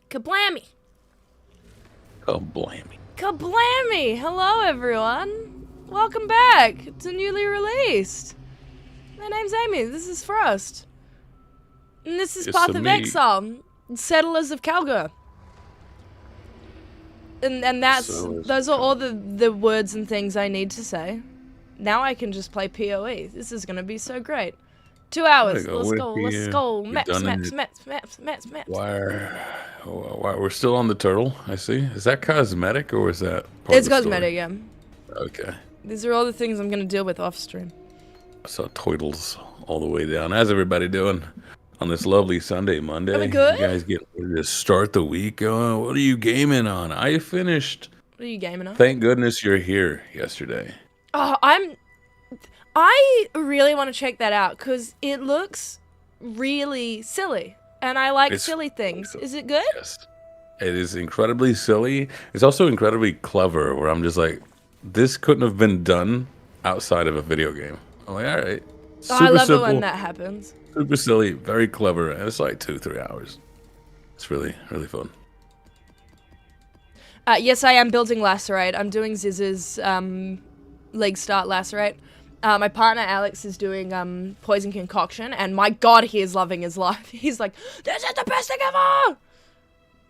Kablammy! Oh, blammy. Kablammy! Hello, everyone. Welcome back to Newly Released. My name's Amy. This is Frost. And this is It's Path a of me. Exile. Settlers of Kalguur. And those are all the words and things I need to say. Now I can just play PoE. This is gonna be so great. 2 hours. Let's go. Maps. Why we're still on the turtle? I see. Is that cosmetic or is that part It's of the cosmetic, story? yeah. Okay. These are all the things I'm gonna deal with off stream. I saw Toidles all the way down. How's everybody doing on this lovely Sunday, Monday? Are we good? You guys get ready to start the week? What are you gaming on? I finished. What are you gaming on? Thank goodness you're here yesterday. Oh, I really want to check that out because it looks really silly, and I like silly things. Is it good? Yes. It is incredibly silly. It's also incredibly clever, where I'm just like, this couldn't have been done outside of a video game. I'm like, all right. Oh, I love it when that happens. Super silly, very clever, and it's like 2-3 hours. It's really, really fun. Yes, I am building Lacerate. I'm doing Ziz's leg start Lacerate. My partner Alex is doing Poison Concoction, and my god, he is loving his life. He's like, this is the best thing ever!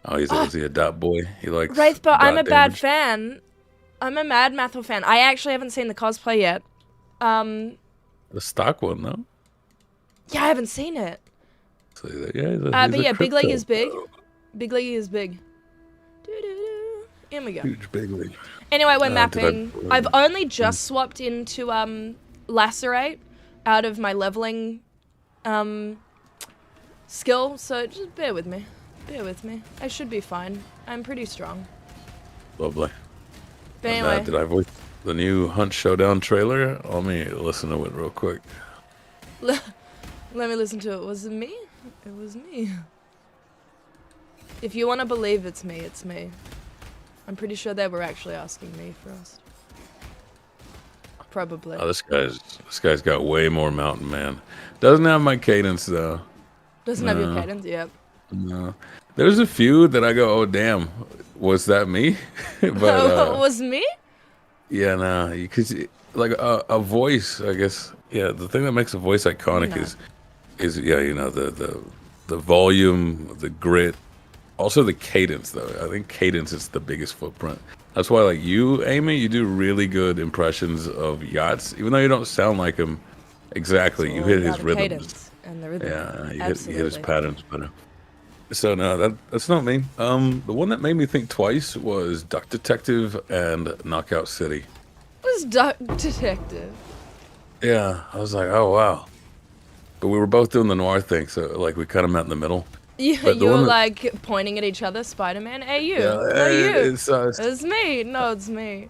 Oh, is he a dot boy? He likes Wraith, but I'm a damage. bad fan. I'm a mad Mathel fan. I actually haven't seen the cosplay yet. The stock one, though. Yeah, I haven't seen it. So, yeah, he's but yeah, Big Leg crypto is big. bro. Big Leg is big. Doo-doo-doo. Here we go. Huge big league. Anyway, we're mapping. I've only just swapped into Lacerate out of my leveling skill, so just bear with me. Bear with me. I should be fine. I'm pretty strong. Lovely. But anyway. Did I voice the new Hunt Showdown trailer? Let me listen to it real quick. Let me listen to it. Was it me? It was me. If you want to believe it's me, it's me. I'm pretty sure they were actually asking me first. Probably. Oh, this guy's got way more mountain man. Doesn't have my cadence though. Doesn't have your cadence, yep. No. There's a few that I go, oh damn, was that me? But was me? yeah, no, because like a voice, I guess. Yeah, the thing that makes a voice iconic is yeah, you know, the volume, the grit, also the cadence though. I think cadence is the biggest footprint. That's why, like you, Amy, you do really good impressions of Yachts, even though you don't sound like him exactly. You hit his rhythms. Cadence and the rhythm. Yeah, you hit his patterns better. So no, that's not me. The one that made me think twice was Duck Detective and Knockout City. What was Duck Detective? Yeah, I was like, oh wow. But we were both doing the noir thing, so like we kind of met in the middle. You were like pointing at each other, Spider-Man. Hey you, hey you. It's me. No, it's me.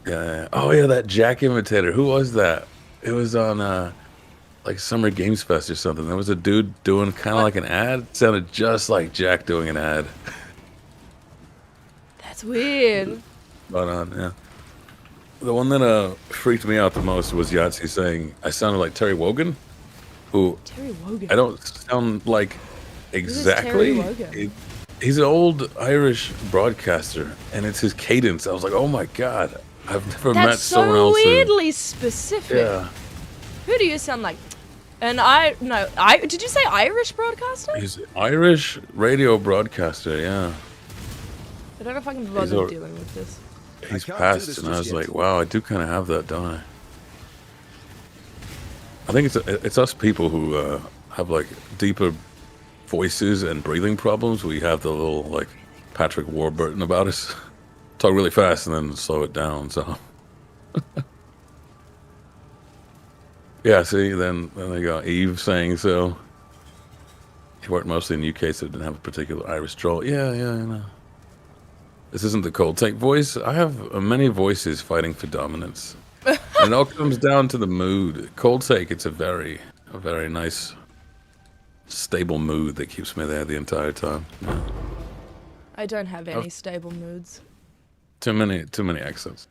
Yeah. Oh yeah, that Jack imitator. Who was that? It was on like Summer Games Fest or something. There was a dude doing kind of like an ad. It sounded just like Jack doing an ad. That's weird. But yeah. The one that freaked me out the most was Yahtzee saying I sounded like Terry Wogan, who Terry Wogan. I don't sound like exactly. Terry Wogan? He's an old Irish broadcaster, and it's his cadence. I was like, oh my god, I've never met someone else. That's so weirdly specific. Yeah. Who do you sound like? And did you say Irish broadcaster? He's an Irish radio broadcaster, yeah. I don't know if I can be bothered dealing with this. He's passed, and I was like, wow, I do kind of have that, don't I? I think it's us people who have like deeper voices and breathing problems. We have the little like Patrick Warburton about us. Talk really fast and then slow it down. So yeah, see, then they got Eve saying so. He worked mostly in the UK, so didn't have a particular Irish drawl. Yeah, I know. This isn't the Cold Take voice. I have many voices fighting for dominance. And it all comes down to the mood. Cold Take, it's a very nice, stable mood that keeps me there the entire time. Yeah. I don't have any stable moods. Too many accents.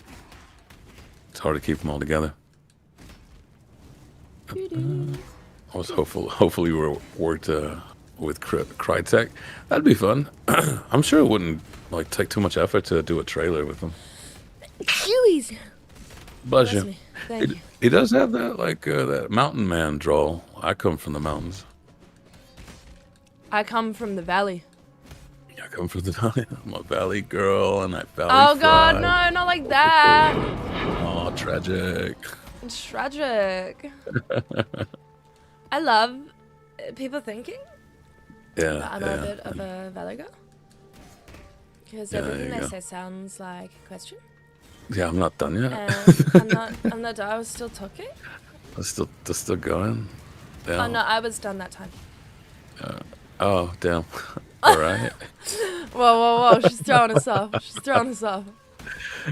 It's hard to keep them all together. I was hopefully we worked with Crytek. That'd be fun. I'm sure it wouldn't like take too much effort to do a trailer with them. Chewies. Bless Bless you. me. Thank you. He does have that like that mountain man drawl. I come from the mountains. I come from the valley. I come from the valley. I'm a valley girl, and I valley. Oh God, fry. no, not like that. Oh, tragic. It's tragic. I love people thinking Yeah, that I'm a bit of a valley girl. Because everything they go. say sounds like a question. Yeah, I'm not done yet. I'm not done. I was still talking. It's still going. Yeah. Oh no, I was done that time. Oh, damn. All right. Whoa. She's throwing us off. She's throwing us off.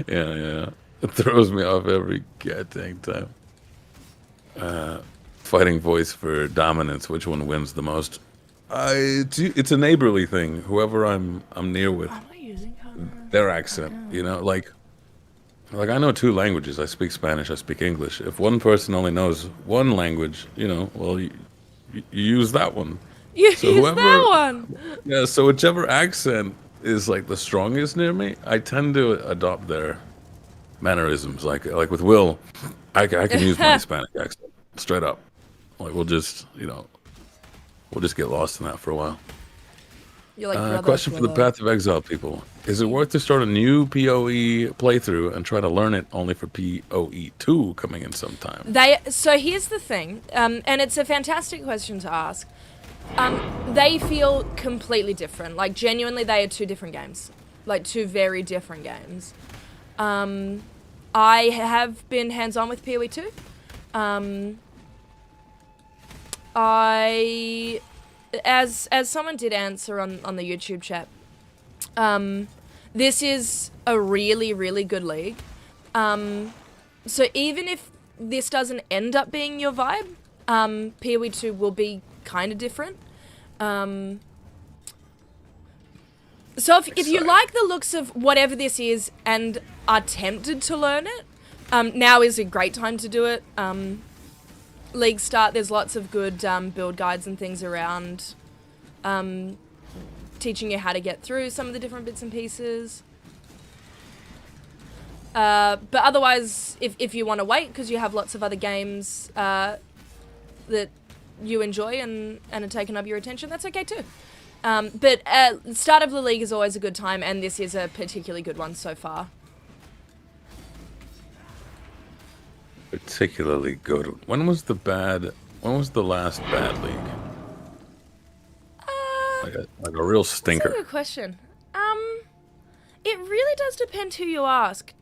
Yeah. It throws me off every goddamn time. Fighting voice for dominance. Which one wins the most? It's a neighborly thing. Whoever I'm near with, Am I using camera? their accent. You know, like I know 2 languages. I speak Spanish. I speak English. If one person only knows one language, you know, well, you use that one. You So use whoever- that one. Yeah. So whichever accent is like the strongest near me, I tend to adopt their mannerisms. Like with Will, I can use my Hispanic accent straight up. Like we'll just get lost in that for a while. You're like brother, Question for the Path of Exile people: is it worth to start a new PoE playthrough and try to learn it only for PoE 2 coming in sometime? So here's the thing, and it's a fantastic question to ask. They feel completely different. Like genuinely, they are 2 different games. Like 2 very different games. I have been hands-on with PoE 2. As someone did answer on the YouTube chat, this is a really, really good league. So even if this doesn't end up being your vibe, PoE 2 will be kind of different. So if you like the looks of whatever this is and are tempted to learn it, now is a great time to do it. League start, there's lots of good build guides and things around, teaching you how to get through some of the different bits and pieces. But otherwise, if you want to wait because you have lots of other games that you enjoy and are taking up your attention, that's okay too. But start of the league is always a good time, and this is a particularly good one so far. Particularly good. When was the last bad league? Like a real stinker. That's a good question. It really does depend who you ask.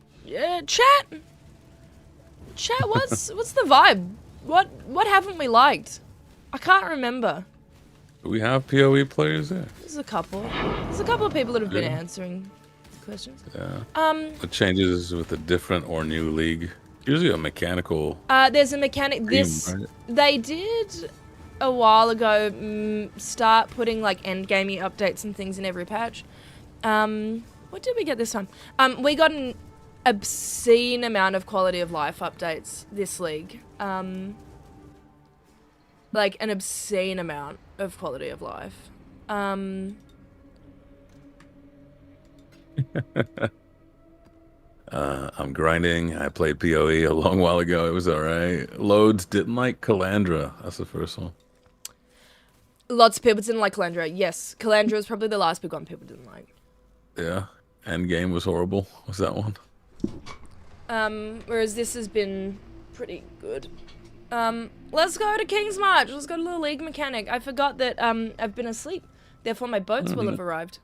Chat, what's the vibe? What haven't we liked? I can't remember. Do we have PoE players there? There's a couple of people that have been answering questions. Yeah. What changes with a different or new league? Usually a mechanical. There's a mechanic. Right? They did a while ago start putting like endgamey updates and things in every patch. What did we get this time? We got an obscene amount of quality of life updates this league. Like an obscene amount of quality of life. I'm grinding. I played PoE a long while ago. It was alright. Loads didn't like Calandra. That's the first one. Lots of people didn't like Calandra. Yes, Calandra was probably the last big one people didn't like. Yeah. Endgame was horrible. Was that one? Whereas this has been pretty good. Let's go to King's March. Let's go to the league mechanic. I forgot that I've been asleep. Therefore my boats will have arrived.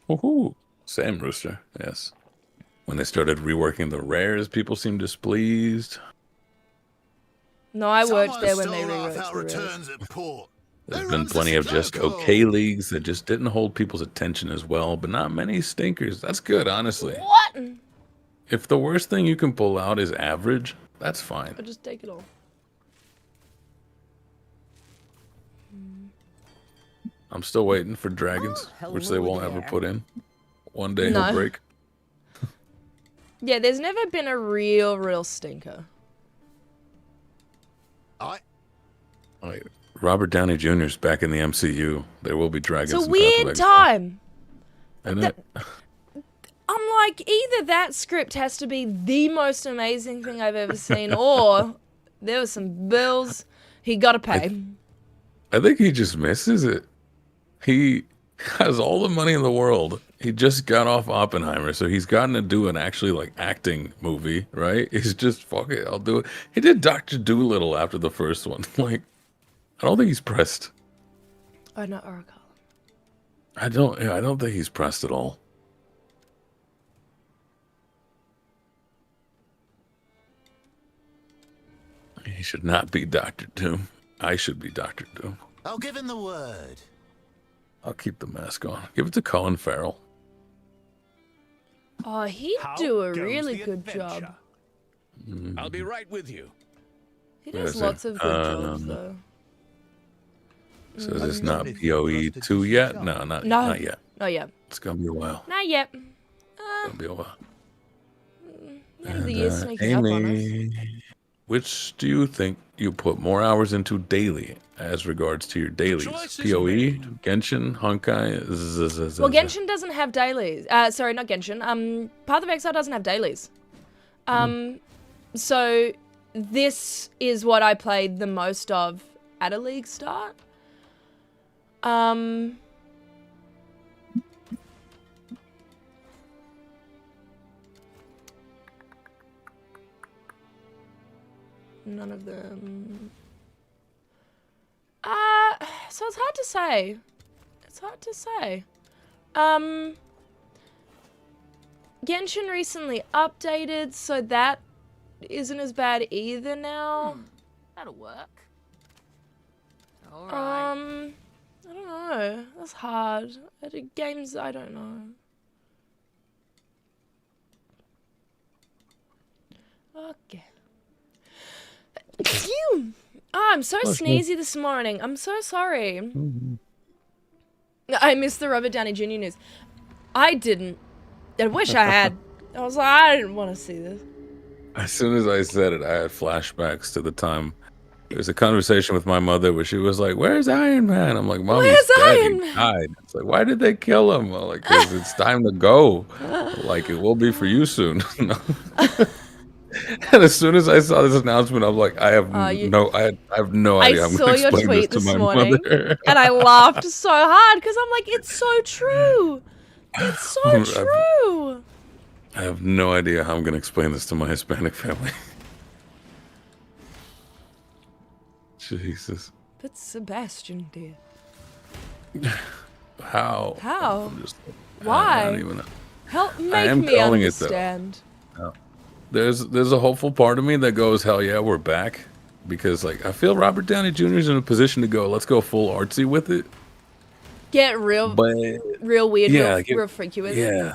Woohoo. Same, Rooster. Yes. When they started reworking the rares, people seemed displeased. No, I worked there when they reworked the rares. There's been plenty of just okay leagues that just didn't hold people's attention as well, but not many stinkers. That's good, honestly. What? If the worst thing you can pull out is average, that's fine. I'll just take it all. I'm still waiting for dragons, which they won't ever put in. One day No. he'll break. Yeah, there's never been a real stinker. Like, Robert Downey Jr.'s back in the MCU. There will be dragons. It's a in weird Path of time. Exile. Isn't it? I'm like, either that script has to be the most amazing thing I've ever seen, or there was some bills he got to pay. I think he just misses it. He has all the money in the world. He just got off Oppenheimer, so he's gotten to do an actually like acting movie, right? He's just, fuck it, I'll do it. He did Dr. Dolittle after the first one. Like, I don't think he's pressed. Oh, no, Oracle. I don't think he's pressed at all. He should not be Dr. Doom. I should be Dr. Doom. I'll give him the word. I'll keep the mask on. Give it to Colin Farrell. Oh, he'd do a really good job. I'll be right with you. He does lots of good jobs, though. So is this not PoE 2 yet? No, not yet. Not yet. It's going to be a while. Not yet. It's going to be a while. End of the year sneaking up on us. Amy, which do you think you put more hours into daily as regards to your dailies? PoE, Genshin, Honkai, Well, Genshin doesn't have dailies. Sorry, not Genshin. Path of Exile doesn't have dailies. So this is what I played the most of at a league start. None of them. So it's hard to say. Genshin recently updated, so that isn't as bad either now. That'll work. Alright. I don't know. That's hard. Games, I don't know. Okay. Phew. Oh, I'm so sneezy this morning. I'm so sorry. I missed the Robert Downey Jr. news. I didn't. I wish I had. I was like, I didn't want to see this. As soon as I said it, I had flashbacks to the time. There was a conversation with my mother where she was like, "Where's Iron Man?" I'm like, "Mom, he's dead. He died." It's like, "Why did they kill him?" I'm like, "'Cause it's time to go. Like, it will be for you soon." And as soon as I saw this announcement, I'm like, I have no idea. I saw your tweet this morning, and I laughed so hard because I'm like, it's so true. It's so true. I have no idea how I'm going to explain this to my Hispanic family. Jesus. But Sebastian, dear. How? How? Why? I don't even know. Help make me understand. There's a hopeful part of me that goes, hell yeah, we're back. Because, like, I feel Robert Downey Jr. is in a position to go, let's go full artsy with it. Get real weird, real freaky with it.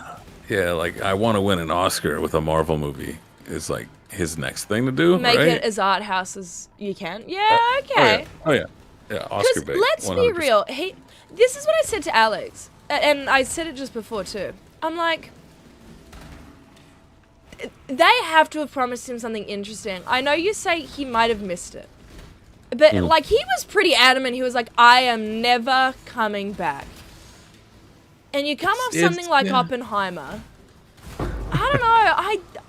Yeah, like, I want to win an Oscar with a Marvel movie. It's, like, his next thing to do, Make right? it as art house as you can. Yeah, okay. Oh, yeah. Yeah, Oscar bait. Let's 100%. Be real. This is what I said to Alex. And I said it just before, too. I'm like... They have to have promised him something interesting. I know you say he might have missed it. But, like, he was pretty adamant. He was like, I am never coming back. And you come off something like Oppenheimer. I don't know.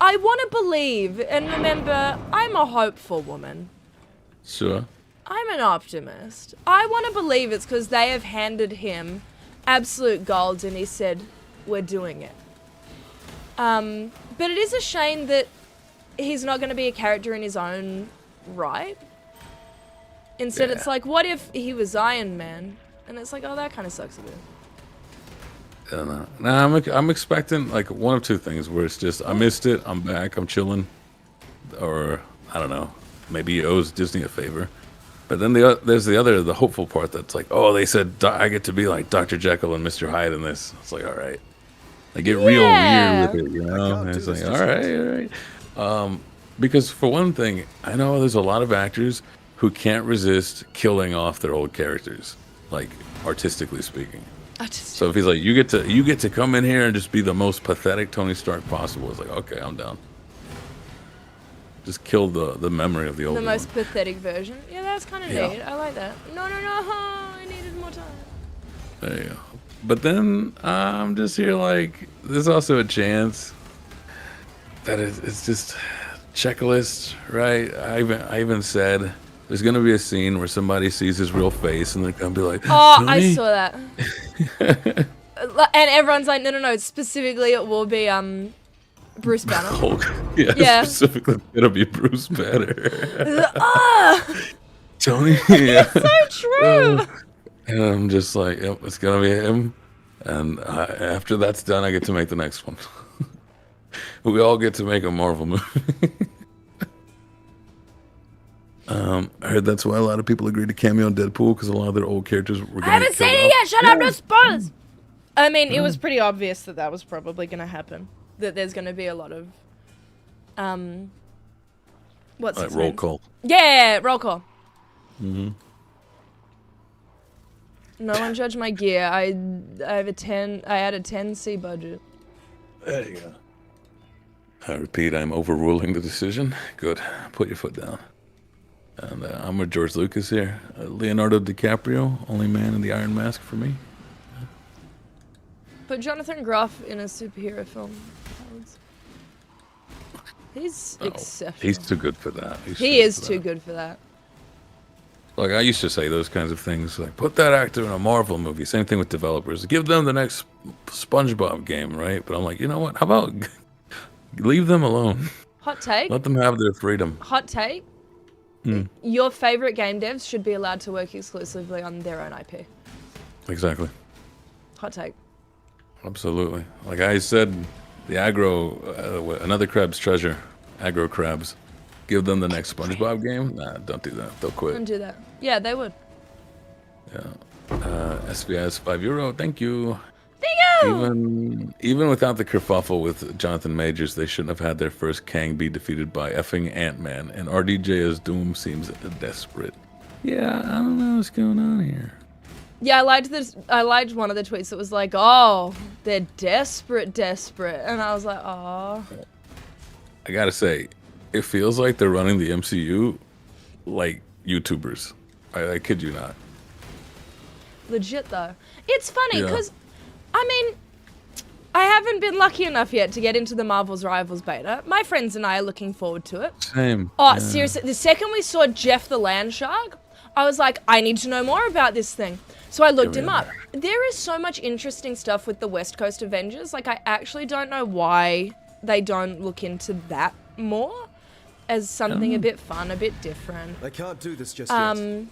I want to believe. And remember, I'm a hopeful woman. Sure. I'm an optimist. I want to believe it's because they have handed him absolute gold and he said, we're doing it. But it is a shame that he's not going to be a character in his own right. Instead, it's like, what if he was Iron Man? And it's like, oh, that kind of sucks a bit. I don't know. Nah, I'm expecting like one of two things where it's just, I missed it, I'm back, I'm chilling. Or, I don't know, maybe he owes Disney a favor. But then there's the hopeful part that's like, oh, they said I get to be like Dr. Jekyll and Mr. Hyde in this. It's like, all right. They get real weird with it, you know? And it's like, all right. Because for one thing, I know there's a lot of actors who can't resist killing off their old characters, like artistically speaking. So if he's like, you get to come in here and just be the most pathetic Tony Stark possible, it's like, okay, I'm down. Just kill the memory of the old one. The most pathetic version. Yeah, that's kind of Yeah. neat. I like that. No, I needed more time. There you go. But then I'm just here like, there's also a chance that it's just checklist, right? I even said there's gonna be a scene where somebody sees his real face and they're gonna be like, Oh, I Tony? saw that. And everyone's like, no. Specifically, it will be Bruce Banner. Hulk. Yeah, Yeah. specifically it's gonna be Bruce Banner. Ah, Tony? Yeah. so true. And I'm just like, yep, it's gonna be him. And after that's done, I get to make the next one. We all get to make a Marvel movie. I heard that's why a lot of people agreed to cameo in Deadpool, because a lot of their old characters were going I haven't seen it yet. Shut up, no spoilers. I mean, it Mm. was pretty obvious that was probably going to happen. That there's going to be a lot of, what's Like his roll name? call. Yeah, roll call. Mm-hmm. No one judge my gear. I have a 10. I had a 10C budget. There you go. I repeat, I'm overruling the decision. Good. Put your foot down. And I'm with George Lucas here. Leonardo DiCaprio, only man in the Iron Mask for me. Put Jonathan Groff in a superhero film. He's Oh, exceptional. he's too good for that. He is too good for that. Like, I used to say those kinds of things, like, put that actor in a Marvel movie. Same thing with developers. Give them the next SpongeBob game, right? But I'm like, you know what? How about leave them alone? Hot take. Let them have their freedom. Hot take. Mm, Your favorite game devs should be allowed to work exclusively on their own IP. exactly. Hot take. Absolutely. Like I said, the aggro, another crab's treasure, aggro crabs. Give them the next SpongeBob game? Nah, don't do that. They'll Don't quit. do that. Yeah, they would. Yeah. SBS €5. Thank you. Thank you! Even without the kerfuffle with Jonathan Majors, they shouldn't have had their first Kang be defeated by effing Ant-Man, and RDJ as Doom seems desperate. Yeah, I don't know what's going on here. Yeah, I liked this. I liked one of the tweets that was like, "Oh, they're desperate," and I was like, "Oh." I gotta say, it feels like they're running the MCU like YouTubers. I kid you not. Legit though. It's funny Yeah. because, I mean, I haven't been lucky enough yet to get into the Marvel's Rivals beta. My friends and I are looking forward to it. Same. Oh, Yeah. seriously, the second we saw Jeff the Land Shark, I was like, I need to know more about this thing. So I looked Give him me up. There is so much interesting stuff with the West Coast Avengers. Like, I actually don't know why they don't look into that more as something a bit fun, a bit different. I can't do this just yet.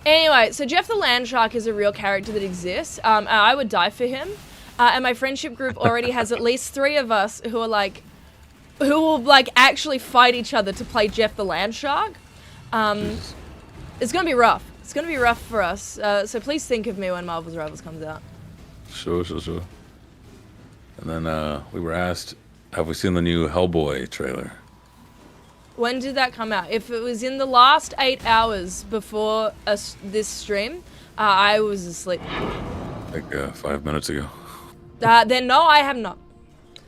Anyway, so Jeff the Land Shark is a real character that exists. And I would die for him. And my friendship group already has at least 3 of us who are like, who will like actually fight each other to play Jeff the Land Shark. It's gonna be rough. It's gonna be rough for us. So please think of me when Marvel's Rivals comes out. Sure. And then we were asked, have we seen the new Hellboy trailer? When did that come out? If it was in the last 8 hours before this stream, I was asleep. Like 5 minutes ago. Then no, I have not.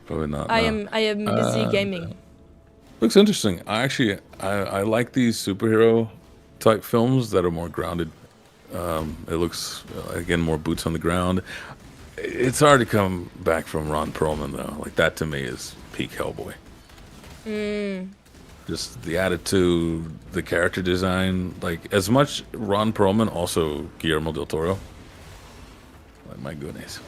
Probably not. I no. am busy gaming. Looks interesting. I like these superhero type films that are more grounded. It looks, again, more boots on the ground. It's hard to come back from Ron Perlman, though. Like, that to me is peak Hellboy. Just the attitude, the character design. Like, as much Ron Perlman, also Guillermo del Toro. Like, my goodness.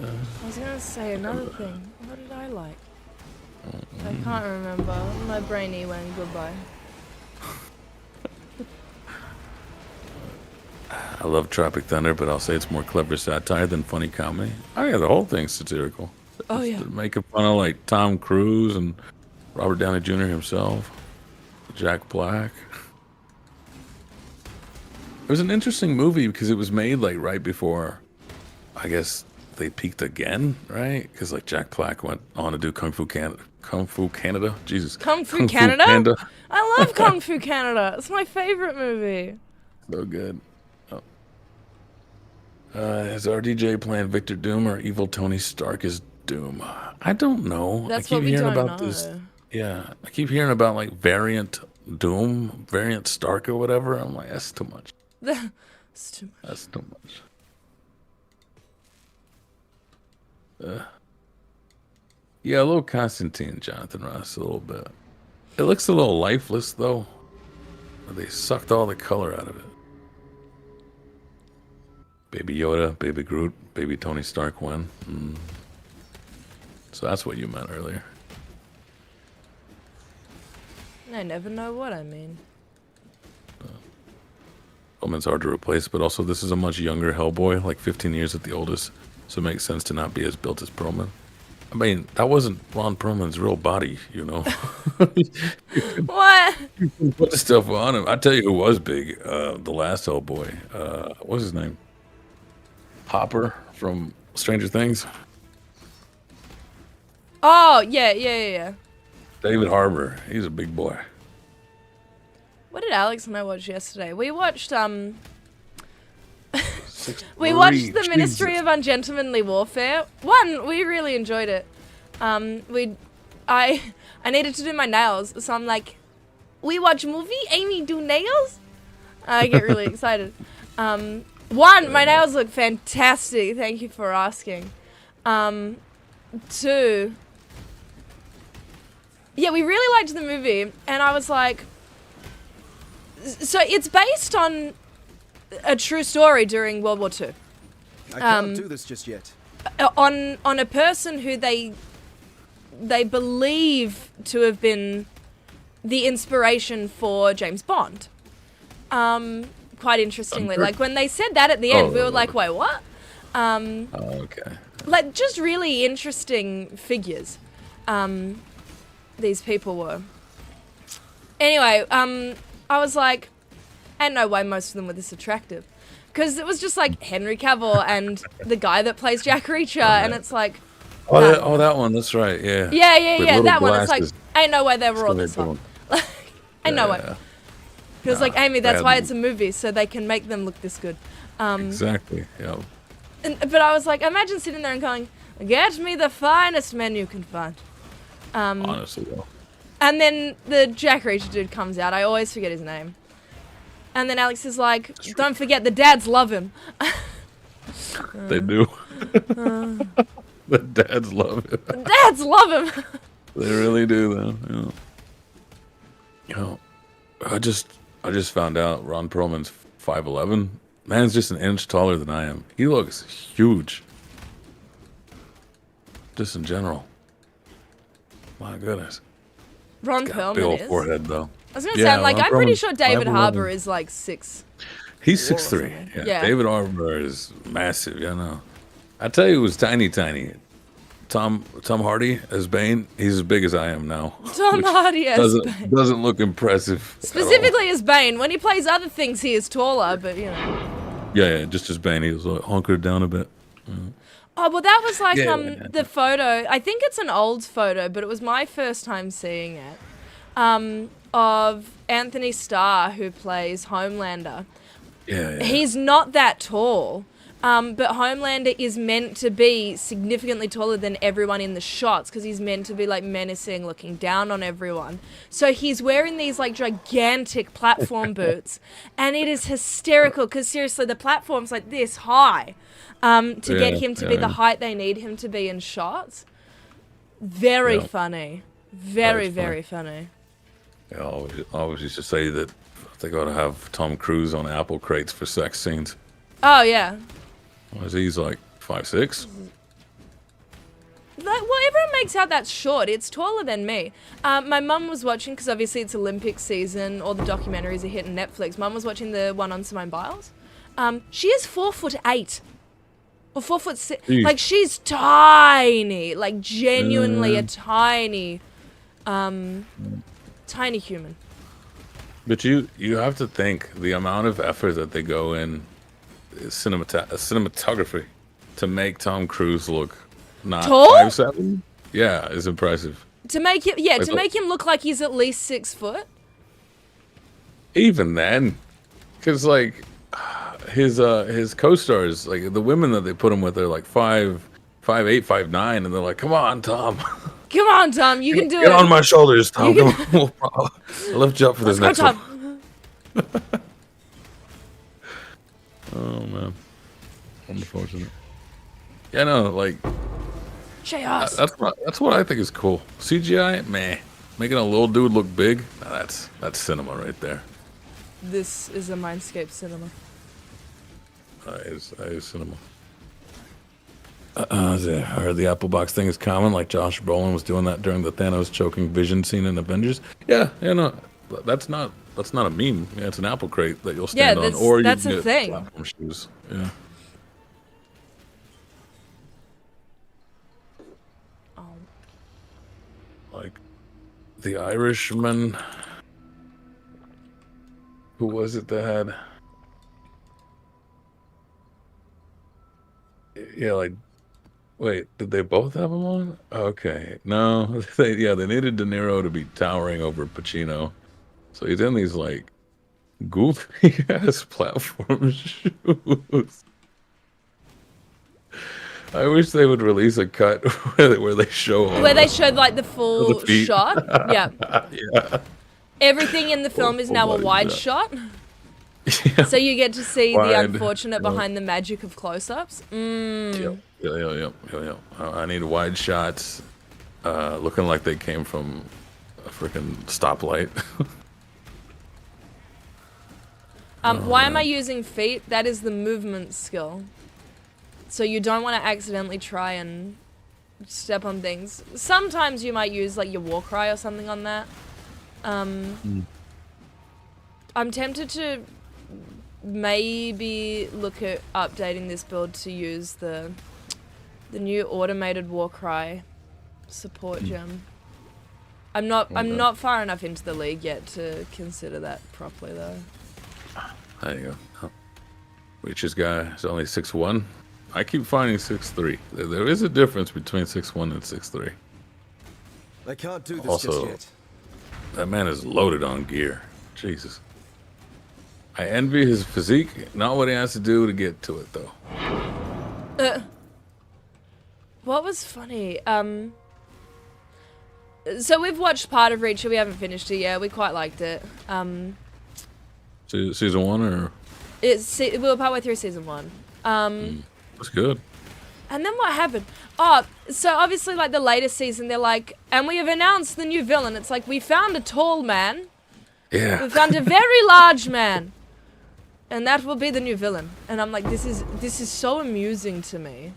I was gonna say another thing. What did I like? I can't remember. My brainy went goodbye. I love Tropic Thunder, but I'll say it's more clever satire than funny comedy. Oh yeah, the whole thing's satirical. Oh yeah. They're making fun of like Tom Cruise and Robert Downey Jr. himself, Jack Black. It was an interesting movie because it was made like right before, I guess they peaked again, right? Because like Jack Black went on to do Kung Fu Canada. Jesus. Kung Fu Canada? I love Kung Fu Canada. It's my favorite movie. So good. Is RDJ playing Victor Doom or evil Tony Stark as Doom? I don't know. That's I keep what we hearing don't about know. this. Yeah, I keep hearing about like variant Doom, variant Stark or whatever. I'm like, that's too much. It's too much. That's too much. Yeah, a little Constantine, Jonathan Ross, a little bit. It looks a little lifeless though. They sucked all the color out of it. Baby Yoda, Baby Groot, Baby Tony Stark when. So that's what you meant earlier. I never know what I mean. Perlman's hard to replace, but also this is a much younger Hellboy, like 15 years at the oldest, so it makes sense to not be as built as Perlman. I mean, that wasn't Ron Perlman's real body, you know. What? You can put the stuff on him. I tell you who was big, the last Hellboy. What was his name? Hopper from Stranger Things. Oh, yeah. David Harbour. He's a big boy. What did Alex and I watch yesterday? We watched the 6'3", Ministry Jesus. of Ungentlemanly Warfare. One, we really enjoyed it. I needed to do my nails, so I'm like, we watch movie, Amy do nails? I get really excited. One, my nails look fantastic. Thank you for asking. Two, yeah, we really liked the movie, and I was like, so it's based on a true story during World War II. I can't do this just yet. On a person who they believe to have been the inspiration for James Bond. Quite interestingly, like when they said that at the end, we were like, wait, what? Okay. Like just really interesting figures. These people were. Anyway, I was like, ain't no way most of them were this attractive. Because it was just like Henry Cavill and the guy that plays Jack Reacher, and it's like... that one, that's right, yeah. Yeah, With that little one. It's like, glasses. ain't no way they were all That's this what hot. they're Like, ain't no way. Yeah. He was like, Amy, that's they why had it's a movie, so they can make them look this good. Exactly, yeah. But I was like, imagine sitting there and going, get me the finest men you can find. Honestly, though. And then the Jack Reacher dude comes out. I always forget his name. And then Alex is like, don't forget the dads love him. They do. The dads love it. The dads love him. They really do, though. You know, I just found out Ron Perlman's 5'11". Man's just an inch taller than I am. He looks huge. Just in general. My goodness. Ron Got a big old Perlman is. forehead, though. I was going to Yeah, say, like, Ron I'm pretty Perlman's sure David 5'11". Harbour is like 6. He's Or 6'3". something. Yeah. Yeah. David Harbour is massive. Yeah, no. I tell you, it was tiny. Tom Hardy as Bane. He's as big as I am now. Tom which Hardy as Bane. doesn't look impressive. at all. Specifically as Bane. When he plays other things, he is taller, but you know. Yeah, just as Bane. He was like hunkered down a bit. Oh, well, that was like Yeah. the photo. I think it's an old photo, but it was my first time seeing it. Of Anthony Starr, who plays Homelander. Yeah. He's not that tall, but Homelander is meant to be significantly taller than everyone in the shots because he's meant to be like menacing, looking down on everyone. So he's wearing these like gigantic platform boots, and it is hysterical because seriously, the platform's like this high to get him to be the height they need him to be in shots. Very funny. Very funny. Yeah, I always used to say that they got to have Tom Cruise on apple crates for sex scenes. Oh, yeah. He's like 5'6". Like, well, everyone makes out that's short. It's taller than me. My mum was watching, because obviously it's Olympic season, all the documentaries are hitting Netflix. Mum was watching the one on Simone Biles. She is 4'8". Or 4'6". Jeez. Like, she's tiny. Like, genuinely a tiny, tiny human. But you have to think the amount of effort that they go in cinematography to make Tom Cruise look not Tall? 5'7". Yeah, is impressive. To make him, yeah, Like, to make him look like he's at least 6 foot. Even then, because like his co-stars, like the women that they put him with, are like 5'8", 5'9", and they're like, "Come on, Tom." Come on, Tom. You can do Get it. on my shoulders, Tom. You Come on. I'll lift you up for this Let's next go, one. Tom. Oh man, unfortunate. Yeah, no, like Chaos. that's what I think is cool. CGI, meh. Making a little dude look big, nah, that's cinema right there. This is a Mindscape cinema. That is cinema. I heard the Apple Box thing is common, like Josh Brolin was doing that during the Thanos choking Vision scene in Avengers. Yeah, no, that's not a meme. Yeah, it's an Apple crate that you'll stand on, or you that's can a get thing. platform shoes. Yeah. Oh. Like the Irishman. Who was it that had? Yeah, like, wait, did they both have him on? Okay, no, they needed De Niro to be towering over Pacino, so he's in these like goofy ass platform shoes. I wish they would release a cut where they show Where they showed like the full feet. shot. Yeah. Yeah. Everything in the film is now a body wide shot. shot. Yeah. So you get to see the Wide. unfortunate behind the magic of close-ups. Yep. I need wide shots, looking like they came from a freaking stoplight. Why am I using feet? That is the movement skill. So you don't want to accidentally try and step on things. Sometimes you might use like your war cry or something on that. I'm tempted to maybe look at updating this build to use the new automated war cry support gem. I'm not far enough into the league yet to consider that properly though. There you go. Oh. Reaches guy is only 6'1". I keep finding 6'3". There is a difference between 6'1" and 6'3". I can't do this Also, just yet. that man is loaded on gear. Jesus. I envy his physique, not what he has to do to get to it, though. What was funny? So we've watched part of Reacher. We haven't finished it yet. We quite liked it. Season 1 or? We were partway through season 1. That's good. And then what happened? Oh, so obviously, like the latest season, they're like, and we have announced the new villain. It's like we found a tall man. Yeah. We found a very large man. And that will be the new villain. And I'm like, this is so amusing to me.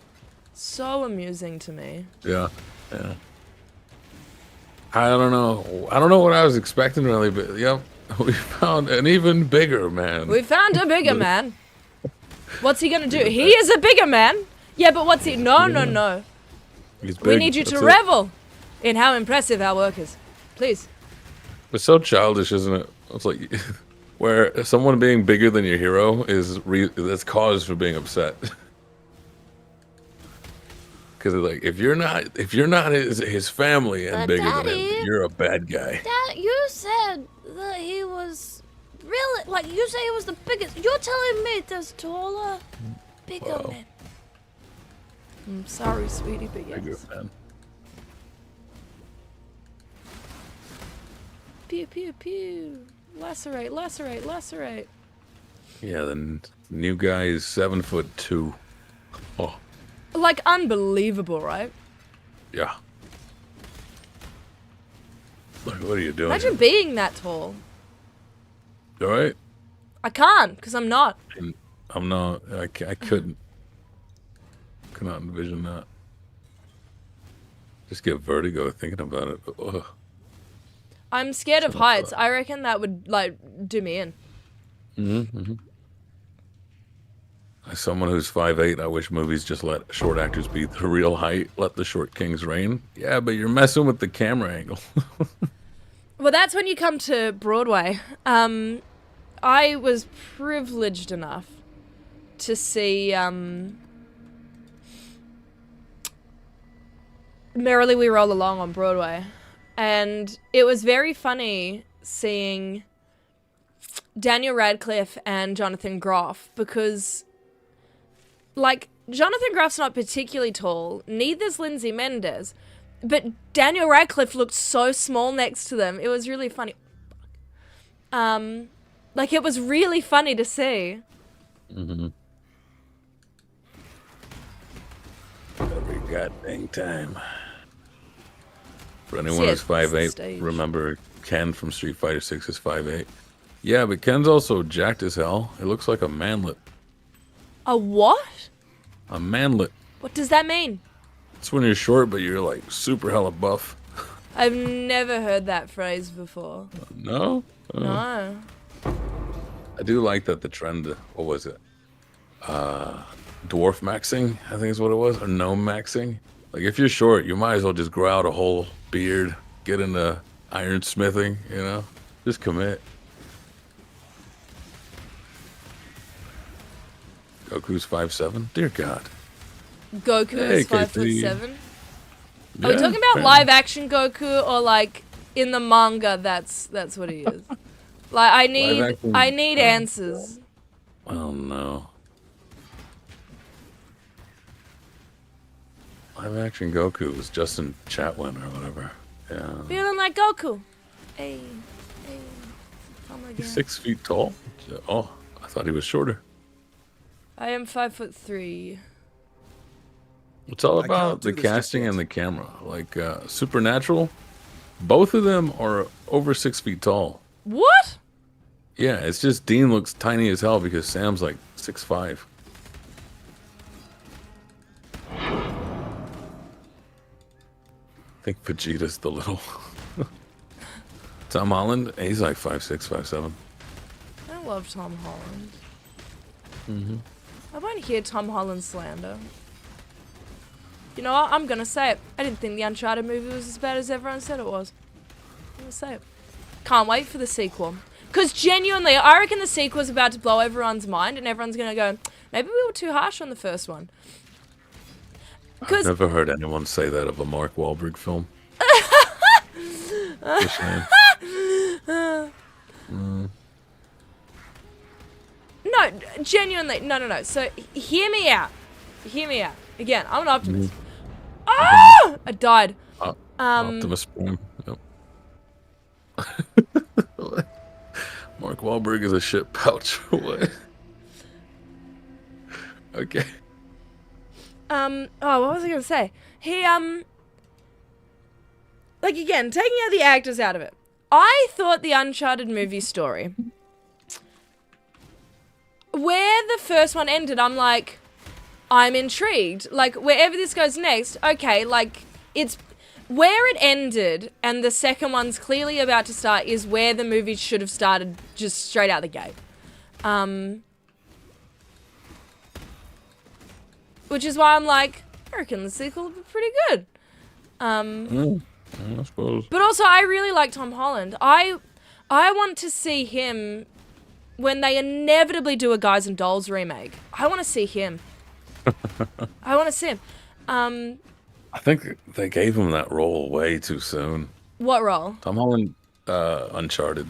So amusing to me. Yeah. I don't know what I was expecting really, but yep, we found an even bigger man. We found a bigger man. What's he gonna do? He is a bigger man. Yeah, but what's he? No. He's big. We need you to revel in how impressive our work is. Please. It's so childish, isn't it? It's like where someone being bigger than your hero is that's cause for being upset. Because like if you're not his family and But bigger Daddy, than him, you're a bad guy. Dad, you said that he was really, like, you say he was the biggest. You're telling me there's taller, bigger Wow. men. I'm sorry, sweetie, but yes. Bigger man. Pew pew pew. Lacerate, lacerate, lacerate. Yeah, the new guy is 7'2". Oh, Like unbelievable, right? yeah. Like, what are you doing? Imagine being that tall. All right. I can't, because I'm not. I'm not. I couldn't. Could not envision that. Just get vertigo thinking about it. Ugh. I'm scared of heights. I reckon that would, like, do me in. As someone who's 5'8", I wish movies just let short actors be the real height. Let the short kings reign. Yeah, but you're messing with the camera angle. Well, that's when you come to Broadway. I was privileged enough to see Merrily We Roll Along on Broadway. And it was very funny seeing Daniel Radcliffe and Jonathan Groff because, like, Jonathan Groff's not particularly tall, neither's Lindsay Mendez, But Daniel Radcliffe looked so small next to them. It was really funny. Like it was really funny to see. Mm-hmm. Every goddamn time. For anyone who's 5'8", remember Ken from Street Fighter 6 is 5'8". Yeah, but Ken's also jacked as hell. It looks like a manlet. A what? A manlet. What does that mean? It's when you're short, but you're like super hella buff. I've never heard that phrase before. No? No. I do like that the trend, what was it? Dwarf maxing, I think is what it was, or gnome maxing. Like if you're short, you might as well just grow out a whole beard, get into ironsmithing, you know? Just commit. Goku's 5'7"? Dear God. Goku Hey, is 5'7". Yeah, Are we talking about apparently. live action Goku or like in the manga? That's what he is. Like I need answers. Oh no. Live action Goku was Justin Chatwin or whatever. Yeah. Feeling like Goku. Hey. Oh my He's god. 6 feet tall? Oh, I thought he was shorter. I am 5'3". It's all I can't about do the this casting just and the camera. Like Supernatural, both of them are over 6 feet tall. What? Yeah, it's just Dean looks tiny as hell because Sam's like 6'5". I think Vegeta's the little. Tom Holland, he's like 5'6", 5'7". I love Tom Holland. I won't hear Tom Holland slander. You know what? I'm gonna say it. I didn't think the Uncharted movie was as bad as everyone said it was. I'm gonna say it. Can't wait for the sequel. Because genuinely, I reckon the sequel's about to blow everyone's mind and everyone's gonna go, maybe we were too harsh on the first one. I've never heard anyone say that of a Mark Wahlberg film. It's a shame. No, genuinely, no. So, hear me out. Hear me out. Again, I'm an optimist. Ah! I died. Optimus Prime. Yep. Mark Wahlberg is a shit pouch. What? Okay. Oh, what was I gonna say? He, like, again, taking out the actors out of it. I thought the Uncharted movie story, where the first one ended, I'm like, I'm intrigued. Like, wherever this goes next, okay, like, it's where it ended and the second one's clearly about to start is where the movie should have started just straight out the gate. Which is why I'm like, I reckon the sequel will be pretty good. I suppose. But also, I really like Tom Holland. I want to see him when they inevitably do a Guys and Dolls remake. I want to see him. I want to see him. I think they gave him that role way too soon. What role? Tom Holland, Uncharted.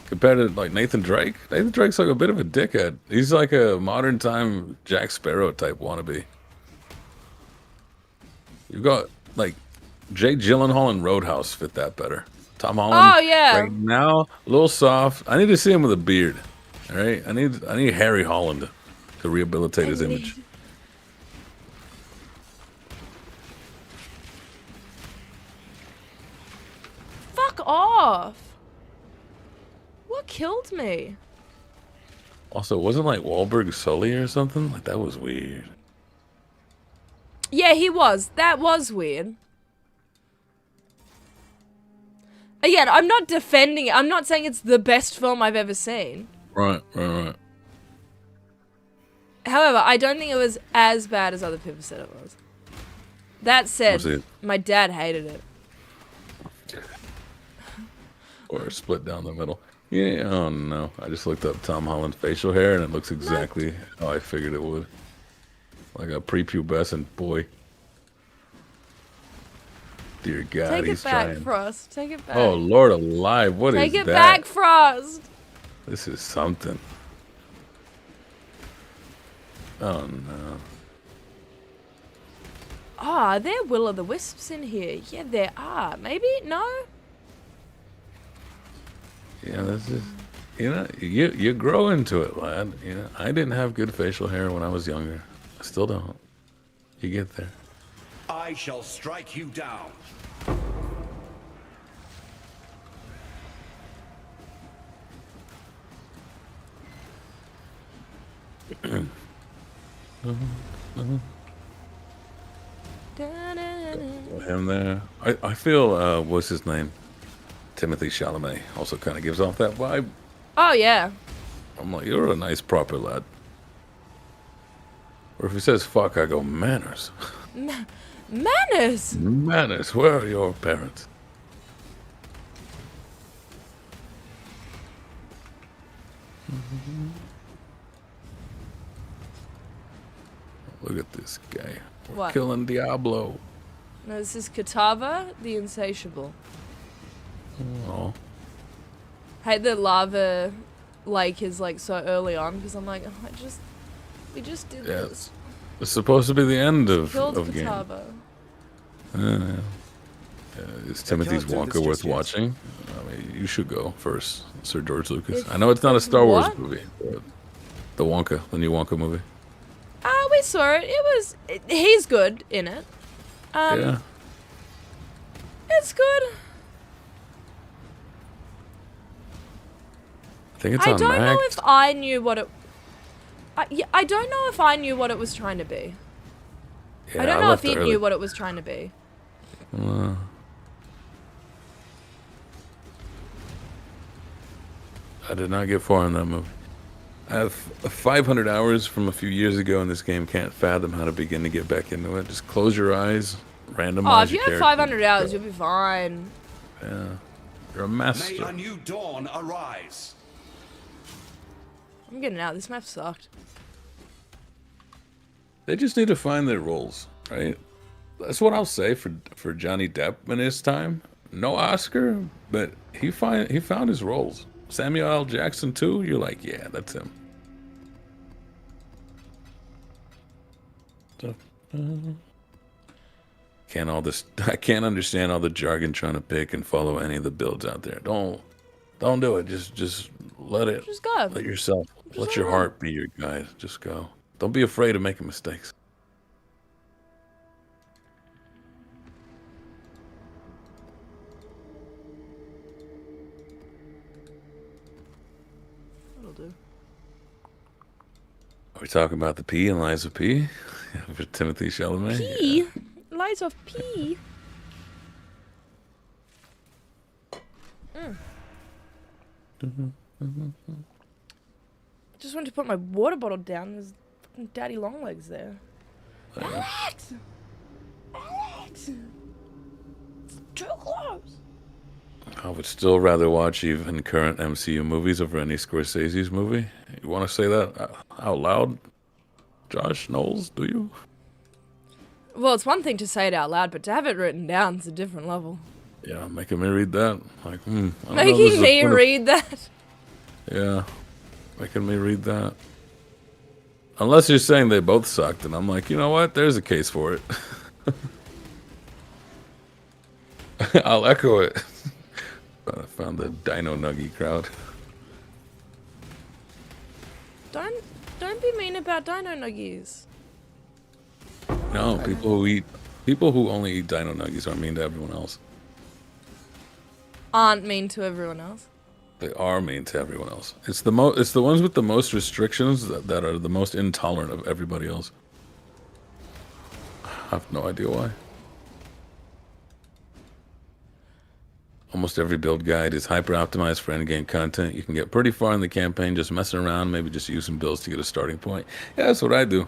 Compared to like Nathan Drake. Nathan Drake's like a bit of a dickhead. He's like a modern time Jack Sparrow type wannabe. You've got like Jake Gyllenhaal and Roadhouse fit that better. Tom Holland. Oh, yeah. Right now, a little soft. I need to see him with a beard. All right. I need Harry Holland to rehabilitate his image. Fuck off. What killed me? Also, wasn't like Wahlberg Sully or something? Like that was weird. Yeah, he was. That was weird. Again, I'm not defending it. I'm not saying it's the best film I've ever seen. Right. However, I don't think it was as bad as other people said it was. That said, my dad hated it. Or split down the middle. Yeah, oh no. I just looked up Tom Holland's facial hair and it looks exactly how I figured it would. Like a prepubescent boy. Dear God, Take he's it back, trying. Frost. Take it back. Oh, Lord alive, what is that? Take it back, Frost. This is something. Oh no. Ah, are there will-o'-the-wisps in here? Yeah, there are. Maybe? No? Yeah, this is, you grow into it, lad. I didn't have good facial hair when I was younger. I still don't. You get there. I shall strike you down. Him there. I feel, what's his name? Timothy Chalamet also kind of gives off that vibe. Oh, yeah. I'm like, you're a nice, proper lad. Or if he says fuck, I go, manners. Manners! Manners, where are your parents? Look at this guy. We're What? killing Diablo. No, this is Katava, the Insatiable. Oh. Hate that lava lake is like so early on because I'm like, oh, we just did Yeah, this. it's supposed to be the end of Killed game. Katava. Is Timothy's can't do Wonka this worth just yet. watching? I mean, you should go first, Sir George Lucas. I know it's not a Star Wars What? movie, but the Wonka, the new Wonka movie. We saw it. He's good in it. Yeah. It's good. I think it's I on don't know Max. if I knew what it. I don't know if I knew what it was trying to be. Yeah, I don't know if left he early. knew what it was trying to be. I did not get far in that movie. I have 500 hours from a few years ago in this game. Can't fathom how to begin to get back into it. Just close your eyes, randomize Oh, if you your have character. 500 hours, you'll be fine. Yeah. You're a May master. a new dawn arise. I'm getting out. This map sucked. They just need to find their roles, right? That's what I'll say for Johnny Depp in his time. No Oscar, but he found his roles. Samuel L. Jackson too. You're like, yeah, that's him. So, I can't understand all the jargon trying to pick and follow any of the builds out there. Don't do it. Just let it. Just go. Let yourself. Let your heart be your guide. Just go. Don't be afraid of making mistakes. That'll do. Are we talking about the P and Liza P? For Timothy Chalamet? P? Lights off P. Just wanted to put my water bottle down. There's fucking daddy long legs there. Alex! Alex! It's too close. I would still rather watch even current MCU movies over any Scorsese's movie. You want to say that out loud, Josh Knowles? Do you? Well, it's one thing to say it out loud, but to have it written down is a different level. Yeah, making me read that. Like, I don't know, this Making is a me point of- read that. Yeah, making me read that. Unless you're saying they both sucked, and I'm like, you know what? There's a case for it. I'll echo it. I found the Dino Nuggy crowd. Don't be mean about dino nuggies. No, people who only eat Dino Nuggies are mean to everyone else. Aren't mean to everyone else. They are mean to everyone else. It's the ones with the most restrictions that are the most intolerant of everybody else. I have no idea why. Almost every build guide is hyper optimized for endgame content. You can get pretty far in the campaign just messing around, maybe just using builds to get a starting point. Yeah, that's what I do.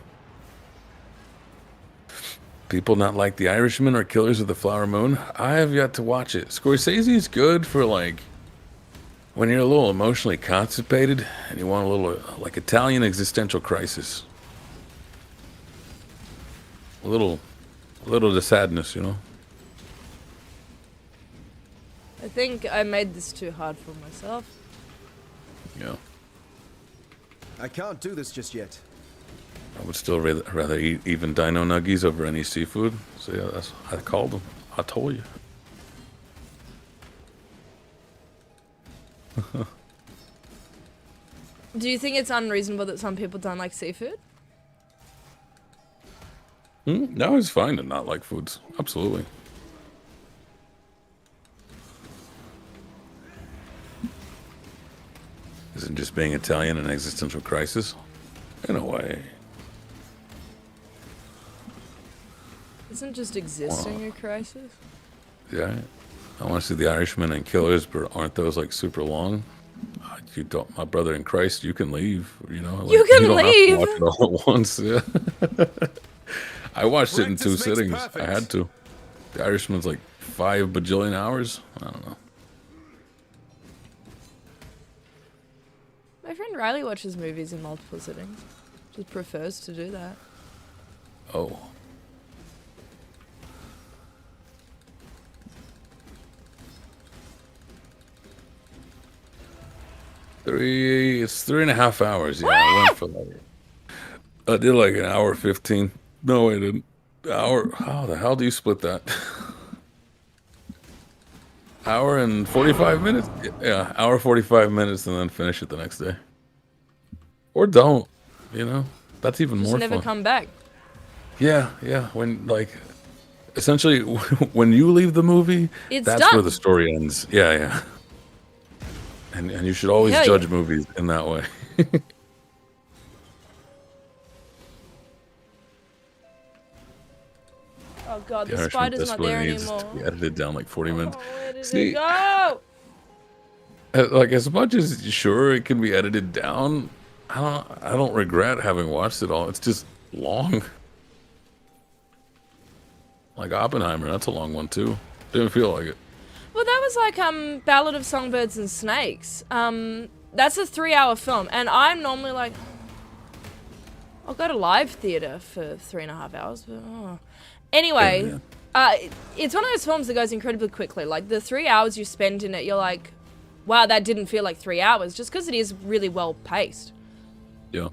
People not like The Irishman or Killers of the Flower Moon. I have yet to watch it. Scorsese's good for like when you're a little emotionally constipated and you want a little like Italian existential crisis. A little to sadness, you know. I think I made this too hard for myself. Yeah. I can't do this just yet. I would still rather eat even dino nuggies over any seafood. So yeah, I called them. I told you. Do you think it's unreasonable that some people don't like seafood? No, it's fine to not like foods. Absolutely. Isn't just being Italian an existential crisis? In a way. Isn't just existing a crisis? Yeah. I want to see The Irishman and Killers, but aren't those like super long? You don't, my brother in Christ, you can leave. You know, like, You can don't leave. Have to watch it all at once. Yeah. I watched it in 2 Practice makes sittings. perfect. I had to. The Irishman's like 5 bajillion hours. I don't know. My friend Riley watches movies in multiple sittings. Just prefers to do that. Oh. It's 3.5 hours. Yeah, I went for like. I did like an hour 15. No, I didn't. Hour. How the hell do you split that? Hour and 45 minutes? Yeah, hour 45 minutes and then finish it the next day. Or don't, you know? That's even Just more never fun. come back. Yeah. When, like, essentially, when you leave the movie, It's that's done. where the story ends. Yeah. And you should always Hell judge yeah. movies in that way. Oh god, the Irishman spider's not there desperately needs anymore. to be edited down like 40 minutes. Oh, where did See, it go? like as much as sure it can be edited down, I don't regret having watched it all. It's just long. Like Oppenheimer, that's a long one too. Didn't feel like it. Well, that was like Ballad of Songbirds and Snakes. That's a 3-hour film, and I'm normally like, I'll go to live theater for 3.5 hours. But, anyway, it's one of those films that goes incredibly quickly. Like the 3 hours you spend in it, you're like, wow, that didn't feel like 3 hours, just because it is really well paced. Yeah.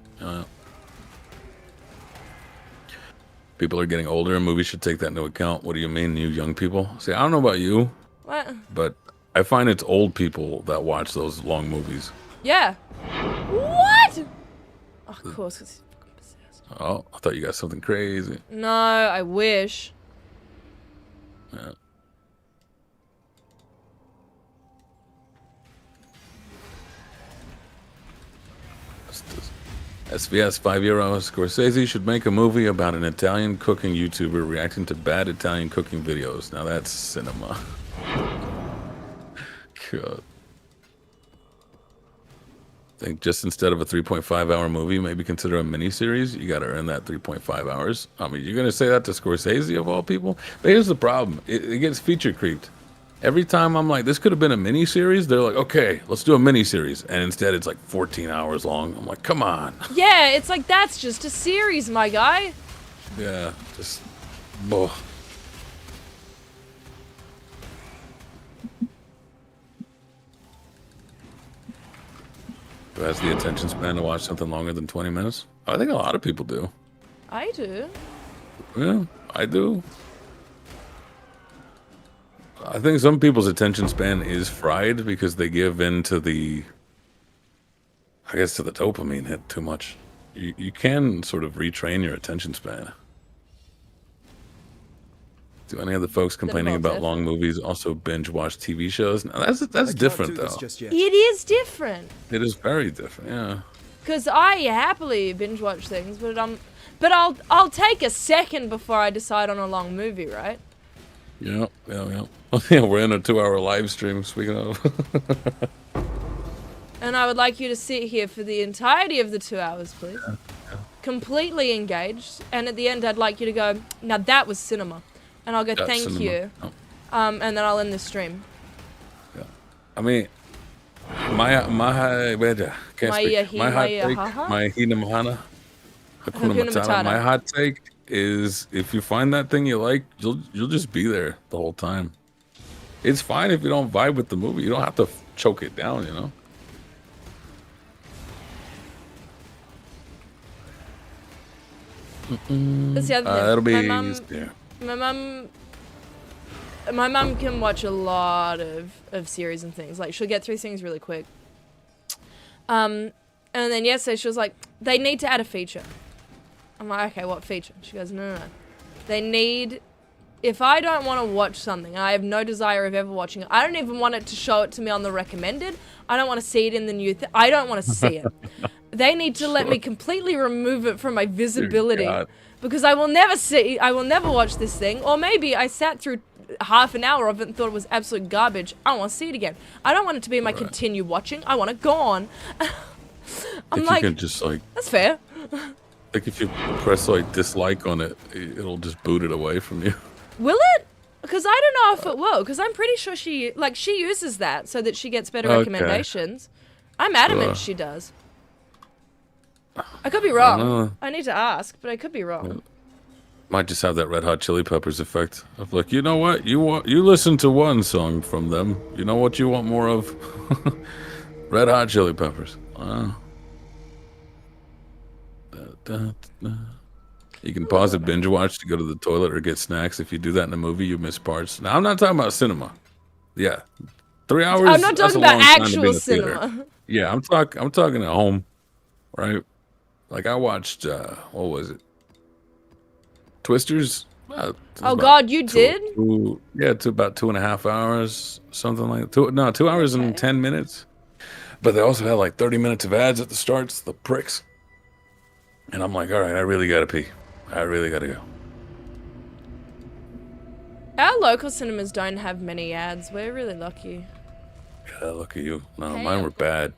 People are getting older, and movies should take that into account. What do you mean, you young people? See, I don't know about you, What? but I find it's old people that watch those long movies. Yeah. What? Oh, of course, 'cause he's fucking possessed. Oh, I thought you got something crazy. No, I wish. Yeah. SBS 5-year-old Scorsese should make a movie about an Italian cooking YouTuber reacting to bad Italian cooking videos. Now that's cinema. God. I think just instead of a 3.5-hour movie, maybe consider a miniseries. You got to earn that 3.5 hours. I mean, you're going to say that to Scorsese of all people? But here's the problem. It gets feature creeped. Every time I'm like, this could have been a miniseries, they're like, okay, let's do a miniseries. And instead it's like 14 hours long. I'm like, come on. Yeah, it's like, that's just a series, my guy. Yeah, just, ugh. Who has the attention span to watch something longer than 20 minutes? I think a lot of people do. I do. Yeah, I do. I think some people's attention span is fried because they give in to the, I guess, to the dopamine hit too much. You can sort of retrain your attention span. Do any of the folks complaining involves about effort. long movies also binge watch TV shows? Now that's I different can't do this though. just yet. It is different. It is very different. Yeah. Because I happily binge watch things, but I'll take a second before I decide on a long movie, right? Yeah. Yeah, we're in a 2-hour live stream. Speaking of. And I would like you to sit here for the entirety of the 2 hours, please. Completely engaged. And at the end, I'd like you to go, now that was cinema. And I'll go, That's thank cinema. you. Oh. And then I'll end the stream. Yeah. I mean, my can't speak. My hot take, my hina mahana, hakuna Hakuna matata. Matata. My hot take is if you find that thing you like, you'll just be there the whole time. It's fine if you don't vibe with the movie. You don't have to choke it down, you know. That's the other thing. That'll be my mum can watch a lot of series and things. Like, she'll get through things really quick. And then yesterday she was like, they need to add a feature. I'm like, okay, what feature? She goes, no. They need, if I don't want to watch something, and I have no desire of ever watching it, I don't even want it to show it to me on the recommended. I don't want to see it in the new I don't want to see it. They need to let me completely remove it from my visibility. Because I will never watch this thing. Or maybe I sat through half an hour of it and thought it was absolute garbage. I want to see it again. I don't want it to be my continue watching. I want it gone. I'm like, you can just like, that's fair. like if you press like dislike on it, it'll just boot it away from you. Will it? Because I don't know if it will. Because I'm pretty sure she uses that so that she gets better recommendations. I'm adamant she does. I could be wrong. I need to ask, but I could be wrong. Might just have that Red Hot Chili Peppers effect of like, you know what? You listen to one song from them. You know what you want more of? Red Hot Chili Peppers. You can pause a binge watch to go to the toilet or get snacks. If you do that in a movie, you miss parts. Now, I'm not talking about cinema. Yeah. 3 hours. I'm not talking about actual cinema. Yeah, I'm talking at home, right? Like I watched, what was it? Twisters. Oh God, you did? To about 2.5 hours, something like that. 2 hours and 10 minutes. But they also had like 30 minutes of ads at the starts, the pricks. And I'm like, all right, I really gotta pee. I really gotta go. Our local cinemas don't have many ads. We're really lucky. Yeah, look at you. No, mine were bad.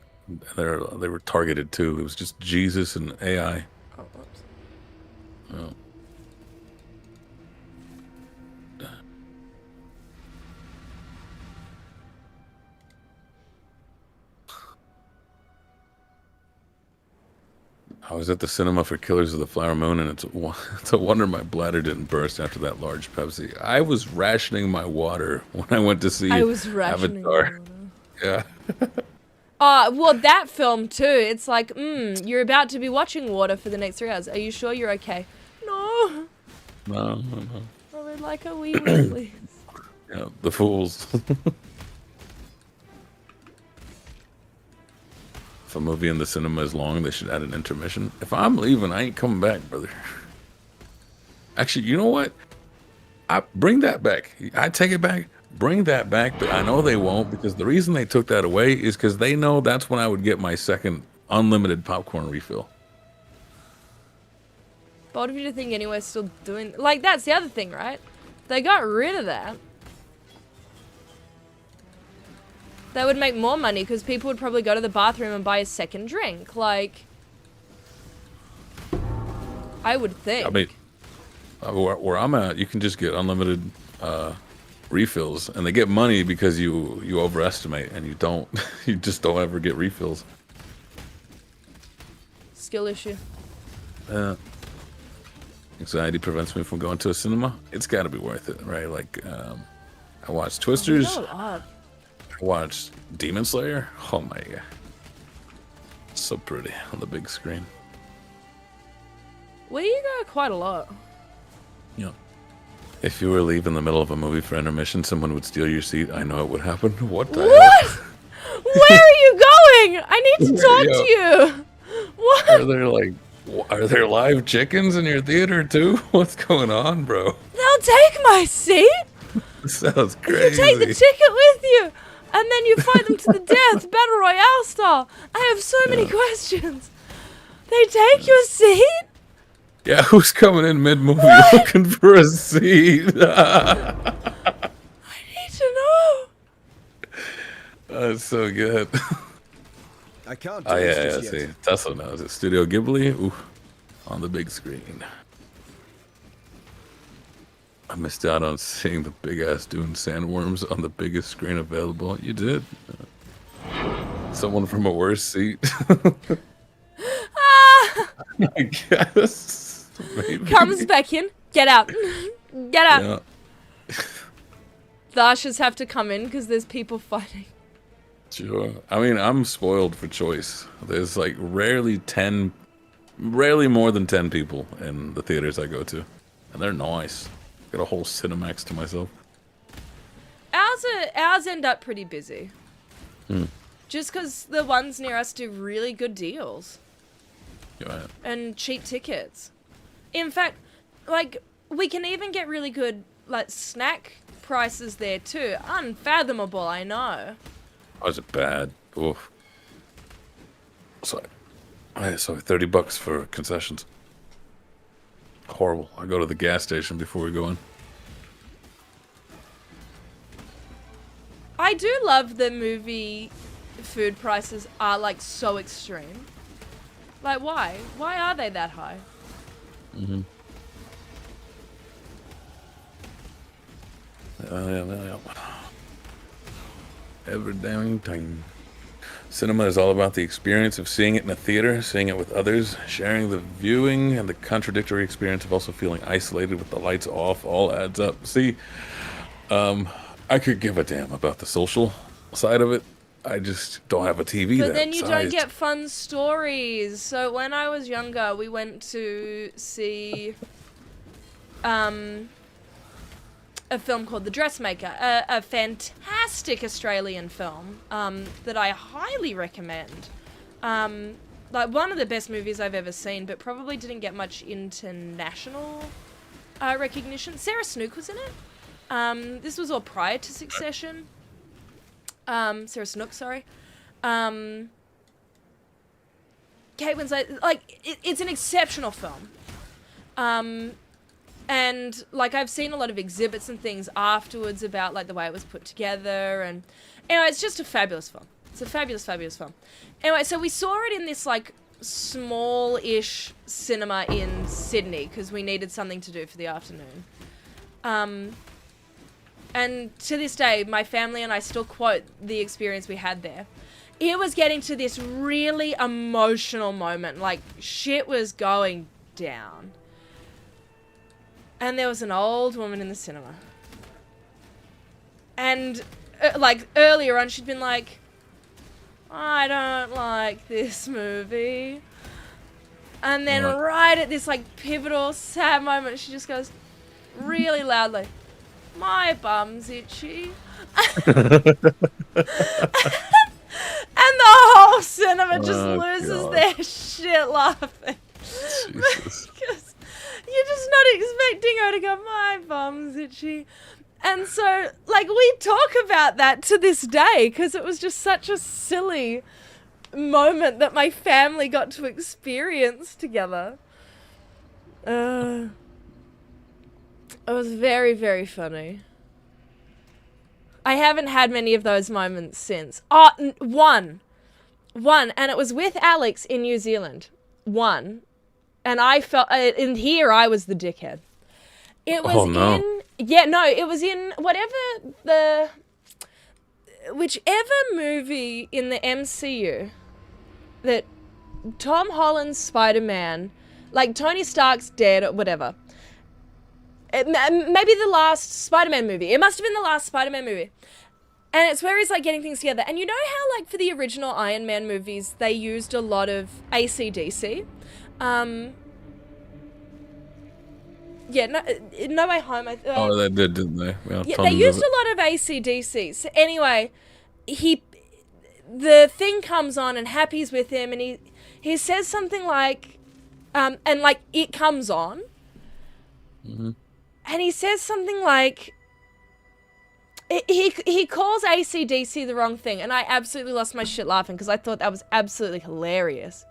They were targeted too. It was just Jesus and AI. Oh, whoops. Oh. I was at the cinema for Killers of the Flower Moon, and it's a wonder my bladder didn't burst after that large Pepsi. I was rationing my water when I went to see Avatar. Yeah. Well, that film too. It's like, you're about to be watching water for the next 3 hours. Are you sure you're okay? No. No. I would like a wee wee, please. Yeah, the fools. If a movie in the cinema is long, they should add an intermission. If I'm leaving, I ain't coming back, brother. Actually, you know what? I bring that back. I take it back. Bring that back, but I know they won't, because the reason they took that away is because they know that's when I would get my second unlimited popcorn refill. But what if you think anywhere's still doing... Like, that's the other thing, right? They got rid of that. They would make more money because people would probably go to the bathroom and buy a second drink. Like, I would think. I mean, where I'm at, you can just get unlimited refills, and they get money because you overestimate, and you just don't ever get refills. Skill issue. Anxiety prevents me from going to a cinema. It's got to be worth it, right? Like, I watched Twisters. Oh, I watched Demon Slayer. Oh my god, so pretty on the big screen. Well, you go quite a lot. Yeah. If you were leaving in the middle of a movie for intermission, someone would steal your seat. I know it would happen. What the hell? Where are you going? I need to talk to you. What? Are there live chickens in your theater too? What's going on, bro? They'll take my seat. Sounds crazy. You take the ticket with you, and then you fight them to the death, battle royale style. I have so many questions. They take your seat? Yeah, who's coming in mid-movie looking for a seat? I need to know. That's so good. I can't do Oh, yeah, this just see. yet. Tesla knows it. Studio Ghibli, ooh, on the big screen. I missed out on seeing the big-ass Dune sandworms on the biggest screen available. You did. Someone from a worse seat. I guess. Maybe. Comes back in. Get out. Get out. Yeah. The ushers have to come in because there's people fighting. Sure. I mean, I'm spoiled for choice. There's like rarely 10 rarely more than 10 people in the theaters I go to, and they're nice. Got a whole Cinemax to myself. Ours end up pretty busy. Just because the ones near us do really good deals. Yeah. And cheap tickets. In fact, like, we can even get really good, like, snack prices there too. Unfathomable, I know. Oh, is it bad? Oof. So $30 for concessions. Horrible. I go to the gas station before we go in. I do love the movie food prices are, like, so extreme. Like, why? Why are they that high? Mm-hmm. Yeah. Every damn time. Cinema is all about the experience of seeing it in a theater, seeing it with others, sharing the viewing, and the contradictory experience of also feeling isolated with the lights off. All adds up. See, I could give a damn about the social side of it. I just don't have a TV But that then you sized. don't get fun stories. So when I was younger, we went to see a film called The Dressmaker, a fantastic Australian film that I highly recommend. Like, one of the best movies I've ever seen, but probably didn't get much international recognition. Sarah Snook was in it. This was all prior to Succession. Sarah Snook, sorry. Kate Winslet, like, it's an exceptional film. And, like, I've seen a lot of exhibits and things afterwards about, like, the way it was put together. And, anyway, it's just a fabulous film. It's a fabulous, fabulous film. Anyway, so we saw it in this, like, small-ish cinema in Sydney because we needed something to do for the afternoon. And to this day, my family and I still quote the experience we had there. It was getting to this really emotional moment. Like, shit was going down. And there was an old woman in the cinema. And, like, earlier on, she'd been like, I don't like this movie. And then right at this, like, pivotal, sad moment, she just goes really loudly, my bum's itchy. And the whole cinema just loses their shit laughing. Because you're just not expecting her to go, my bum's itchy. And so, like, we talk about that to this day because it was just such a silly moment that my family got to experience together. It was very, very funny. I haven't had many of those moments since. Oh, one, and it was with Alex in New Zealand. One, and I felt in here I was the dickhead. It was it was in whichever movie in the MCU that Tom Holland's Spider-Man, like Tony Stark's dead or whatever. Maybe the last Spider-Man movie. It must have been the last Spider-Man movie. And it's where he's, like, getting things together. And you know how, like, for the original Iron Man movies, they used a lot of AC/DC? Yeah, No Way Home. They did, didn't they? Yeah, they used a lot of AC/DC. So anyway, the thing comes on and Happy's with him and he says something like, and, like, it comes on. Mm-hmm. And he says something like, he calls AC/DC the wrong thing, and I absolutely lost my shit laughing because I thought that was absolutely hilarious.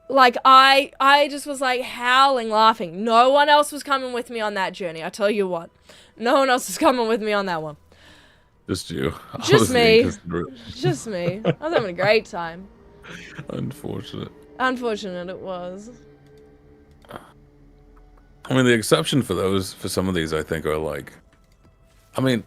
Like, I just was, like, howling laughing. No one else was coming with me on that journey, I tell you what. No one else was coming with me on that one. Just you. Just me. Just me. I was having a great time. Unfortunate Unfortunate it was. I mean, the exception for some of these, I think, are like, I mean,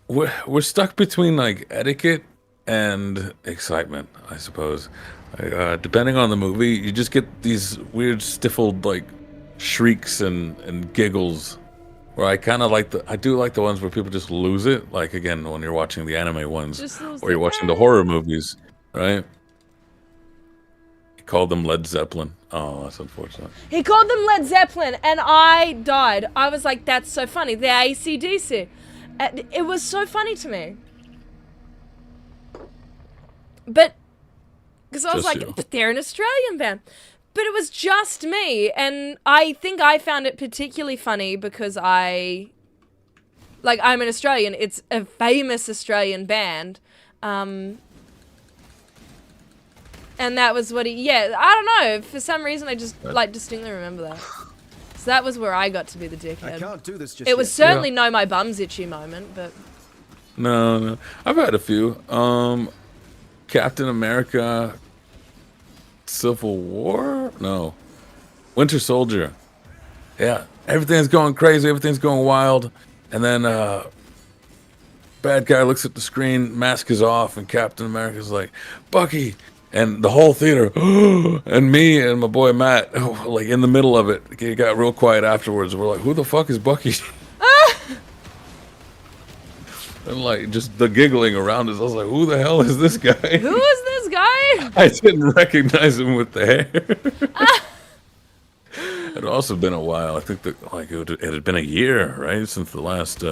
we're stuck between, like, etiquette and excitement, I suppose. Depending on the movie, you just get these weird stifled, like, shrieks and giggles. Where I kind of like I do like the ones where people just lose it. Like, again, when you're watching the anime ones, or you're watching the horror movies, right? called them Led Zeppelin. Oh, that's unfortunate. He called them Led Zeppelin, and I died. I was like, that's so funny. They're AC/DC. It was so funny to me. But, because I was Just like, you. but they're an Australian band. But it was just me, and I think I found it particularly funny because I'm an Australian. It's a famous Australian band. And that was what I don't know. For some reason, I just, distinctly remember that. So that was where I got to be the I dickhead. can't do this just It was yet. certainly no my bum's itchy moment, but... No. I've had a few. Captain America, Civil War? No. Winter Soldier. Yeah. Everything's going crazy. Everything's going wild. And then, bad guy looks at the screen, mask is off, and Captain America's like, Bucky! And the whole theater, and me and my boy Matt, like in the middle of it, it got real quiet afterwards. We're like, who the fuck is Bucky? And like, just the giggling around us. I was like, who the hell is this guy? Who is this guy? I didn't recognize him with the hair. It had also been a while. I think that it had been a year, right, since the last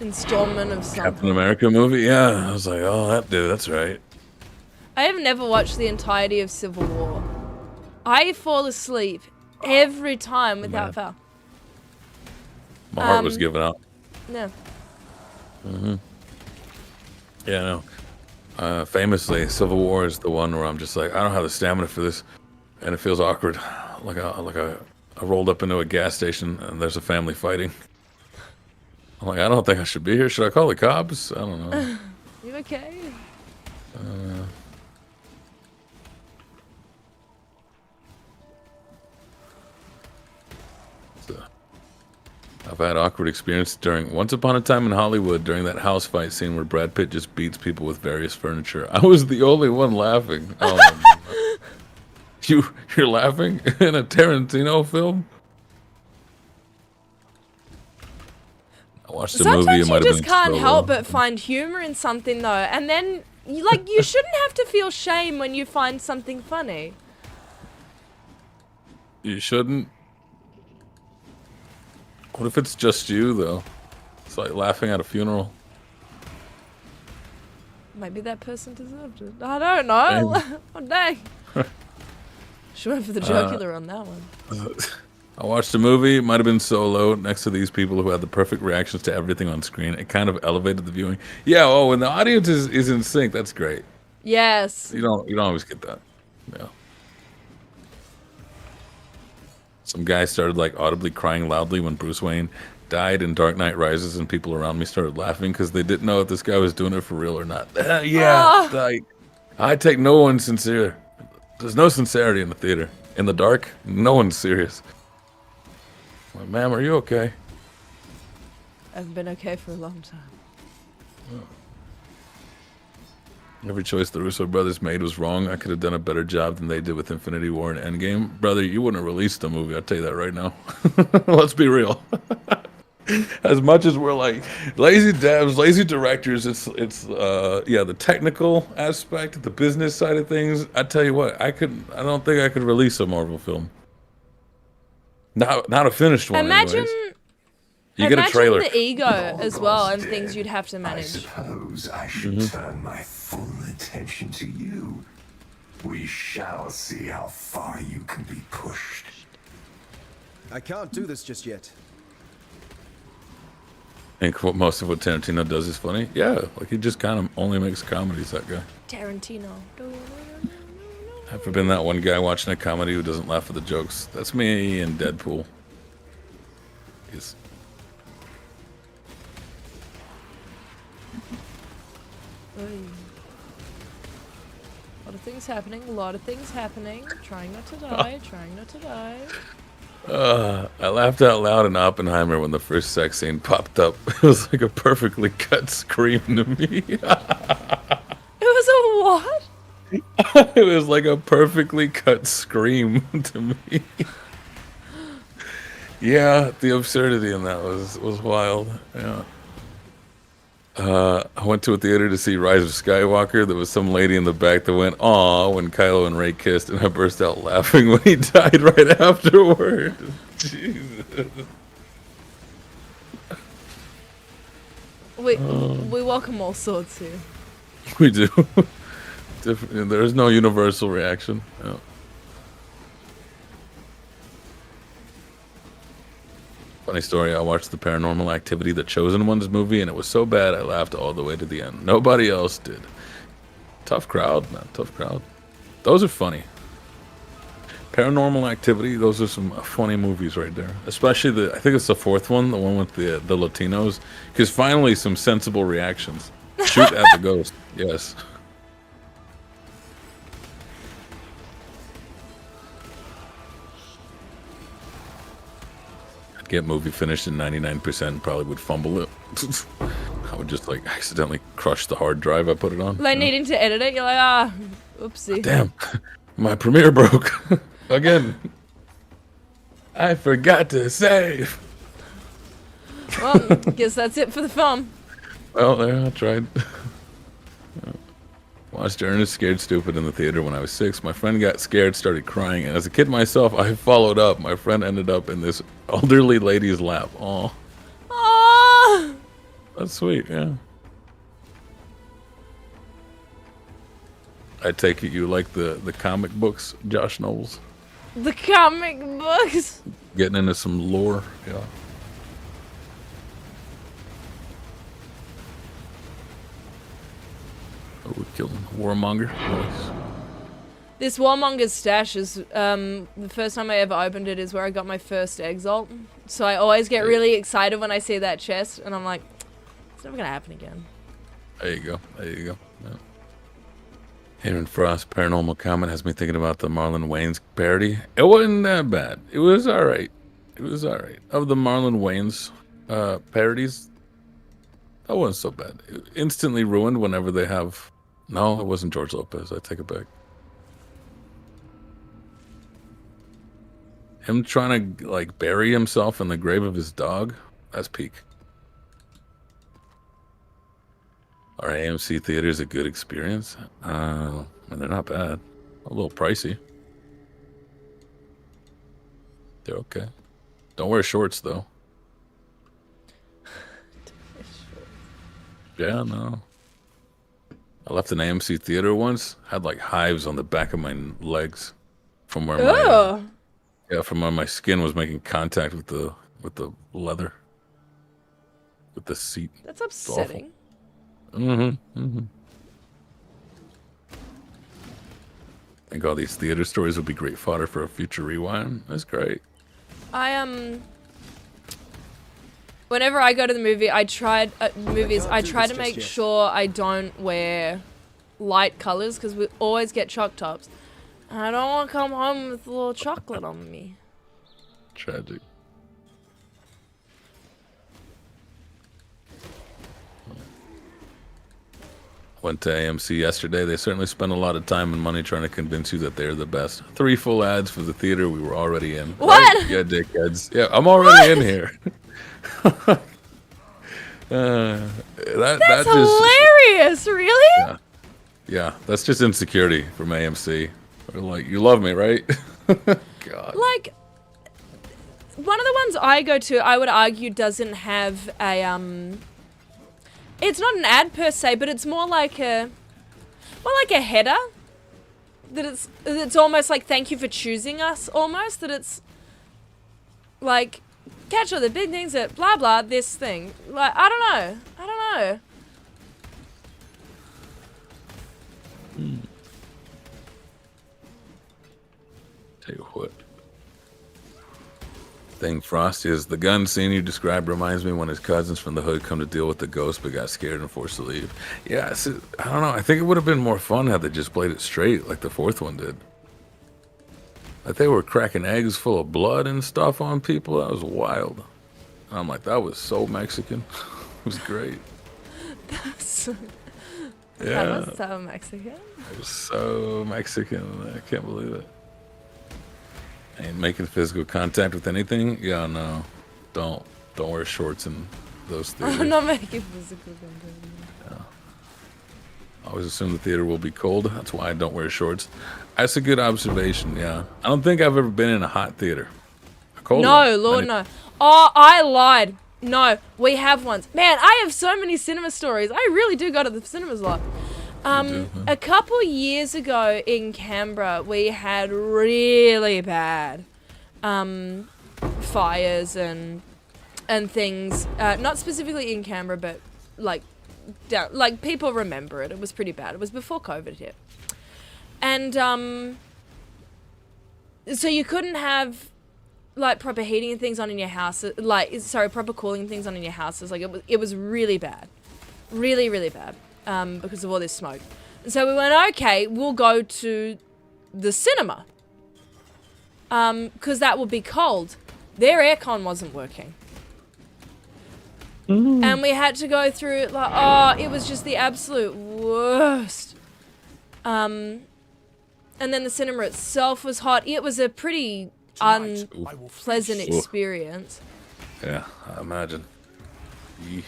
Installment of Captain something. America movie. Yeah, I was like, oh, that dude, that's right. I have never watched the entirety of Civil War. I fall asleep every time without fail. My heart was giving out. No. Yeah, no. Famously, Civil War is the one where I'm just like, I don't have the stamina for this, and it feels awkward. I rolled up into a gas station and there's a family fighting. I'm like, I don't think I should be here. Should I call the cops? I don't know. You okay? I've had awkward experience during Once Upon a Time in Hollywood during that house fight scene where Brad Pitt just beats people with various furniture. I was the only one laughing. Oh, you're laughing in a Tarantino film? I watched the movie. It Sometimes might you have just been can't slow, help though. but find humor in something though, and then you shouldn't have to feel shame when you find something funny. You shouldn't. What if it's just you though? It's like laughing at a funeral. Maybe that person deserved it. I don't know. Oh dang. Should went for the jugular on that one. I watched a movie, it might have been Solo, next to these people who had the perfect reactions to everything on screen. It kind of elevated the viewing. Yeah, when the audience is in sync, that's great. Yes. You don't always get that. Yeah. Some guy started like audibly crying loudly when Bruce Wayne died in Dark Knight Rises, and people around me started laughing because they didn't know if this guy was doing it for real or not. I take no one sincere. There's no sincerity in the theater. In the dark, no one's serious. Like, ma'am, are you okay? I've been okay for a long time. Every choice the Russo brothers made was wrong. I could have done a better job than they did with Infinity War and Endgame. Brother, you wouldn't have released the movie, I'll tell you that right now. Let's be real. As much as we're like lazy devs, lazy directors, it's the technical aspect, the business side of things. I tell you what, I don't think I could release a Marvel film. Not a finished one. Imagine anyways. You get a imagine trailer. the ego as well and things you'd have to I manage. suppose I should turn my full attention to you. We shall see how far you can be pushed. I can't do this just yet. I think most of what Tarantino does is funny. Yeah, like he just kind of only makes comedies, that guy. Tarantino. Ever been that one guy watching a comedy who doesn't laugh at the jokes? That's me and Deadpool. He's... A lot of things happening, a lot of things happening. Trying not to die, trying not to die. I laughed out loud in Oppenheimer when the first sex scene popped up. It was like a perfectly cut scream to me. It was a what? It was like a perfectly cut scream to me. Yeah, the absurdity in that was wild. Yeah. I went to a theater to see Rise of Skywalker. There was some lady in the back that went, "Aw," when Kylo and Rey kissed, and I burst out laughing when he died right afterward. Jesus. We welcome all sorts here. We do. There is no universal reaction. No. Funny story, I watched the Paranormal Activity, The Chosen Ones movie, and it was so bad I laughed all the way to the end. Nobody else did. Tough crowd, man. Tough crowd. Those are funny. Paranormal Activity, those are some funny movies right there. Especially I think it's the fourth one, the one with the Latinos. Because finally some sensible reactions. Shoot at the ghost. Yes. Get movie finished in 99% and probably would fumble it. I would just like accidentally crush the hard drive I put it on. Like needing to edit it, you're like, oopsie. Damn, my Premiere broke. Again. I forgot to save. Well, guess that's it for the film. Well, there, I tried. Watched Ernest Scared Stupid in the theater when I was 6. My friend got scared, started crying, and as a kid myself, I followed up. My friend ended up in this elderly lady's lap. Aw. Oh, That's sweet, yeah. I take it you like the comic books, Josh Knowles? the comic books. Getting into some lore, yeah. Oh, we killed him. Warmonger. Nice. This Warmonger's stash is the first time I ever opened it is where I got my first Exile. So I always get really excited when I see that chest, and I'm like, it's never gonna happen again. There you go. There you go. Yeah. Aaron Frost, Paranormal Comment has me thinking about the Marlon Wayans parody. It wasn't that bad. It was alright. It was alright. Of the Marlon Wayans parodies, that wasn't so bad. It instantly ruined whenever they have... No, it wasn't George Lopez. I take it back. Him trying to, like, bury himself in the grave of his dog? That's peak. Are AMC theaters a good experience? And they're not bad. A little pricey. They're okay. Don't wear shorts, though. Yeah, no. I left an AMC theater once. Had like hives on the back of my legs from where from where my skin was making contact with the leather, with the seat. That's upsetting. I think all these theater stories would be great fodder for a future rewind. That's great. Whenever I go to the movie, I try to make sure I don't wear light colors because we always get chalk tops. And I don't want to come home with a little chocolate on me. Tragic. Went to AMC yesterday. They certainly spent a lot of time and money trying to convince you that they're the best. 3 full ads for the theater we were already in. What? Right? Yeah, dickheads. Yeah, I'm already in here. That's hilarious, really? Yeah, that's just insecurity from AMC. They're like, you love me, right? God. Like, one of the ones I go to, I would argue, doesn't have a, it's not an ad per se, but it's more like a header. That it's almost like, thank you for choosing us, almost. That it's like, catch all the big things that blah blah this thing. Like, I don't know. Tell you what. Thing Frosty is the gun scene you described reminds me when his cousins from the hood come to deal with the ghost but got scared and forced to leave. Yeah, I don't know. I think it would have been more fun had they just played it straight like the fourth one did. Like they were cracking eggs full of blood and stuff on people. That was wild. And I'm like, that was so Mexican. It was great. That was so Mexican. It was so Mexican. I can't believe it. Ain't making physical contact with anything? Yeah, no. Don't wear shorts and those theaters. I'm not making physical content. I always assume the theater will be cold. That's why I don't wear shorts. That's a good observation, yeah. I don't think I've ever been in a hot theater. A cold No, one. Lord, no. Oh, I lied. No, we have ones. Man, I have so many cinema stories. I really do go to the cinemas a lot. A couple years ago in Canberra, we had really bad fires and things. Not specifically in Canberra, but like people remember it. It was pretty bad. It was before COVID hit, and so you couldn't have like proper heating and things on in your house. Proper cooling and things on in your houses. Like it was really bad, really bad. Because of all this smoke. And so we went, okay, we'll go to the cinema. Because that would be cold. Their aircon wasn't working. And we had to go through, it was just the absolute worst. And then the cinema itself was hot. It was a pretty unpleasant experience. Yeah, I imagine. Yee.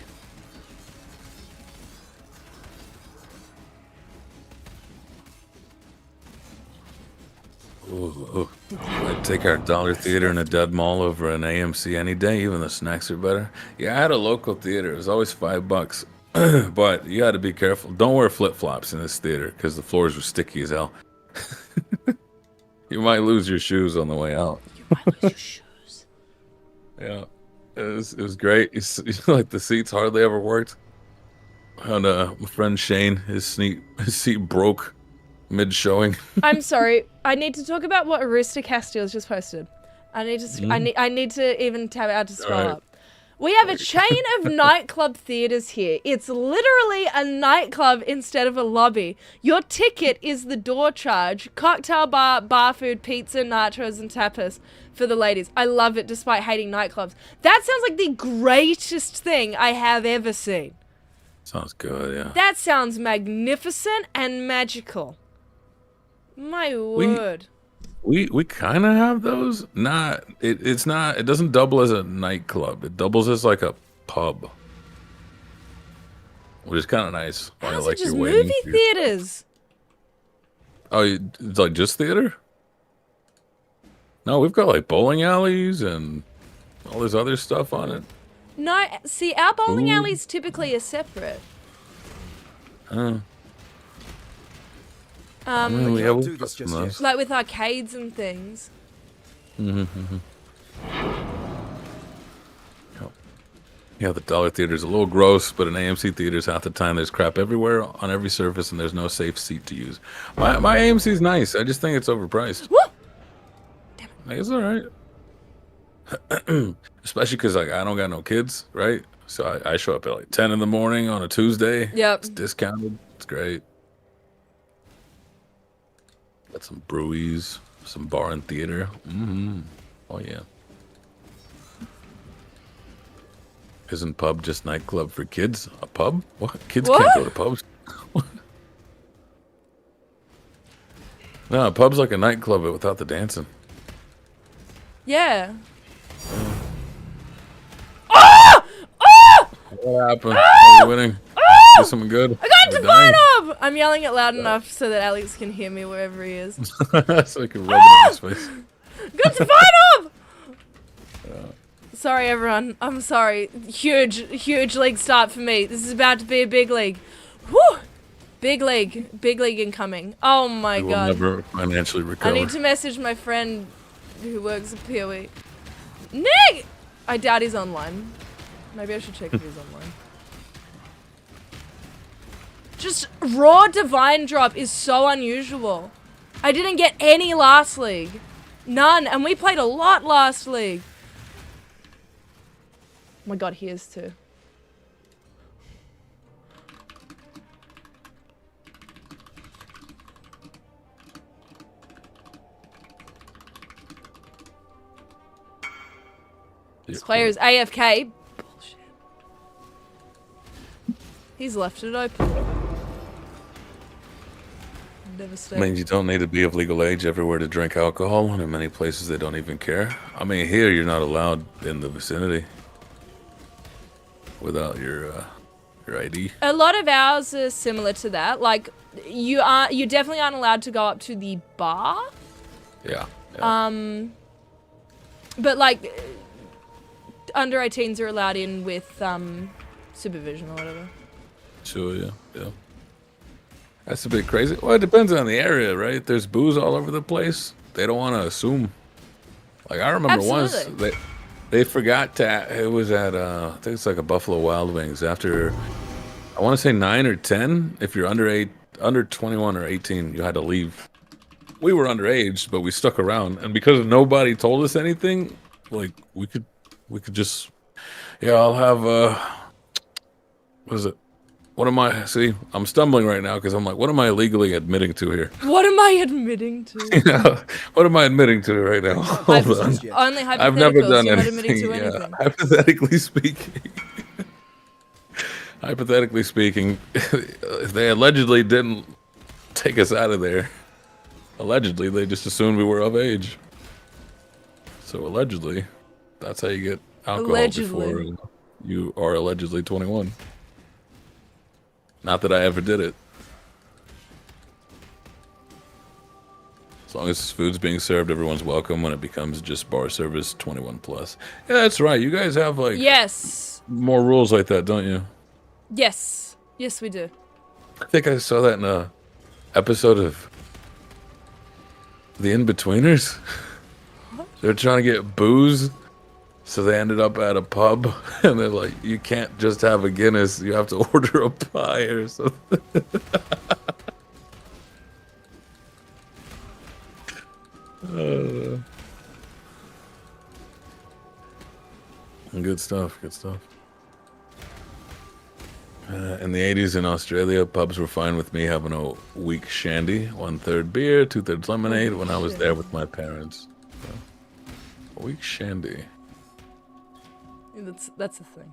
Ooh. I'd take our dollar theater in a dud mall over an AMC any day. Even the snacks are better. Yeah, I had a local theater. It was always $5, but you got to be careful. Don't wear flip flops in this theater because the floors were sticky as hell. You might lose your shoes on the way out. You might lose your shoes. Yeah, it was great. Like the seats hardly ever worked. And my friend Shane, his seat broke mid-showing. I'm sorry. I need to talk about what Arista Castile's just posted. I need to even tab out to scroll up. We have a chain of nightclub theaters here. It's literally a nightclub instead of a lobby. Your ticket is the door charge, cocktail bar food, pizza, nachos, and tapas for the ladies. I love it despite hating nightclubs. That sounds like the greatest thing I have ever seen. Sounds good, yeah. That sounds magnificent and magical. My word. We kind of have those. It doesn't double as a nightclub. It doubles as like a pub, which is kind of nice. How's like it just movie theaters? Oh, it's like just theater? No, we've got like bowling alleys and all this other stuff on it. No, see, our bowling alleys typically are separate. Can't do this just yet. Like with arcades and things. Yeah, the dollar theater's a little gross, but in AMC theaters, half the time there's crap everywhere on every surface, and there's no safe seat to use. My AMC's nice. I just think it's overpriced. Woo! Damn it. Like, it's all right. Especially because like I don't got no kids, right? So I show up at like 10 in the morning on a Tuesday. Yep. It's discounted. It's great. Got some brewies, some bar and theater. Oh yeah. Isn't pub just nightclub for kids? A pub? What? Kids can't go to pubs. No, a pub's like a nightclub but without the dancing. Yeah. What happened? Are you winning? Do something good? I got into Vine! I'm yelling it loud enough so that Alex can hear me wherever he is. So he can rub it in his face. Got to Vine! Sorry, everyone. I'm sorry. Huge league start for me. This is about to be a big league. Whew! Big league incoming. Oh my Will god. never financially recover. I need to message my friend who works at PoE. Nick! I doubt he's online. Maybe I should check if he's online. Just raw divine drop is so unusual. I didn't get any last league. None. And we played a lot last league. Oh my god, he is too. This player is AFK. Bullshit. He's left it open. Devastating. I mean, you don't need to be of legal age everywhere to drink alcohol, and in many places they don't even care. I mean, here you're not allowed in the vicinity. without your ID. A lot of ours are similar to that. Like, you definitely aren't allowed to go up to the bar. Yeah. But like, under 18s are allowed in with supervision or whatever. Sure, yeah. That's a bit crazy. Well, it depends on the area, right? There's booze all over the place. They don't want to assume. Like, I remember once they forgot to. It was at I think it's like a Buffalo Wild Wings. After, I want to say 9 or 10. If you're under 21 or 18, you had to leave. We were underage, but we stuck around, and because nobody told us anything, like we could just, yeah, I'll have what is it? What am I? See, I'm stumbling right now because I'm like, what am I legally admitting to here? What am I admitting to? Yeah, what am I admitting to right now? Hold on. Only hypotheticals. I've never done You're not anything. admitting to anything. Hypothetically speaking. Hypothetically speaking, they allegedly didn't take us out of there. Allegedly, they just assumed we were of age. So allegedly, that's how you get alcohol before you are allegedly 21. Not that I ever did it. As long as food's being served, everyone's welcome. When it becomes just bar service, 21 plus. Yeah, that's right. You guys have like more rules like that, don't you? Yes, we do. I think I saw that in a episode of The In-Betweeners. They're trying to get booze, so they ended up at a pub, and they're like, you can't just have a Guinness, you have to order a pie or something. Good stuff. In the 80s in Australia, pubs were fine with me having a weak shandy, 1/3 beer, 2/3 lemonade when I was there with my parents. So, a weak shandy. That's a thing.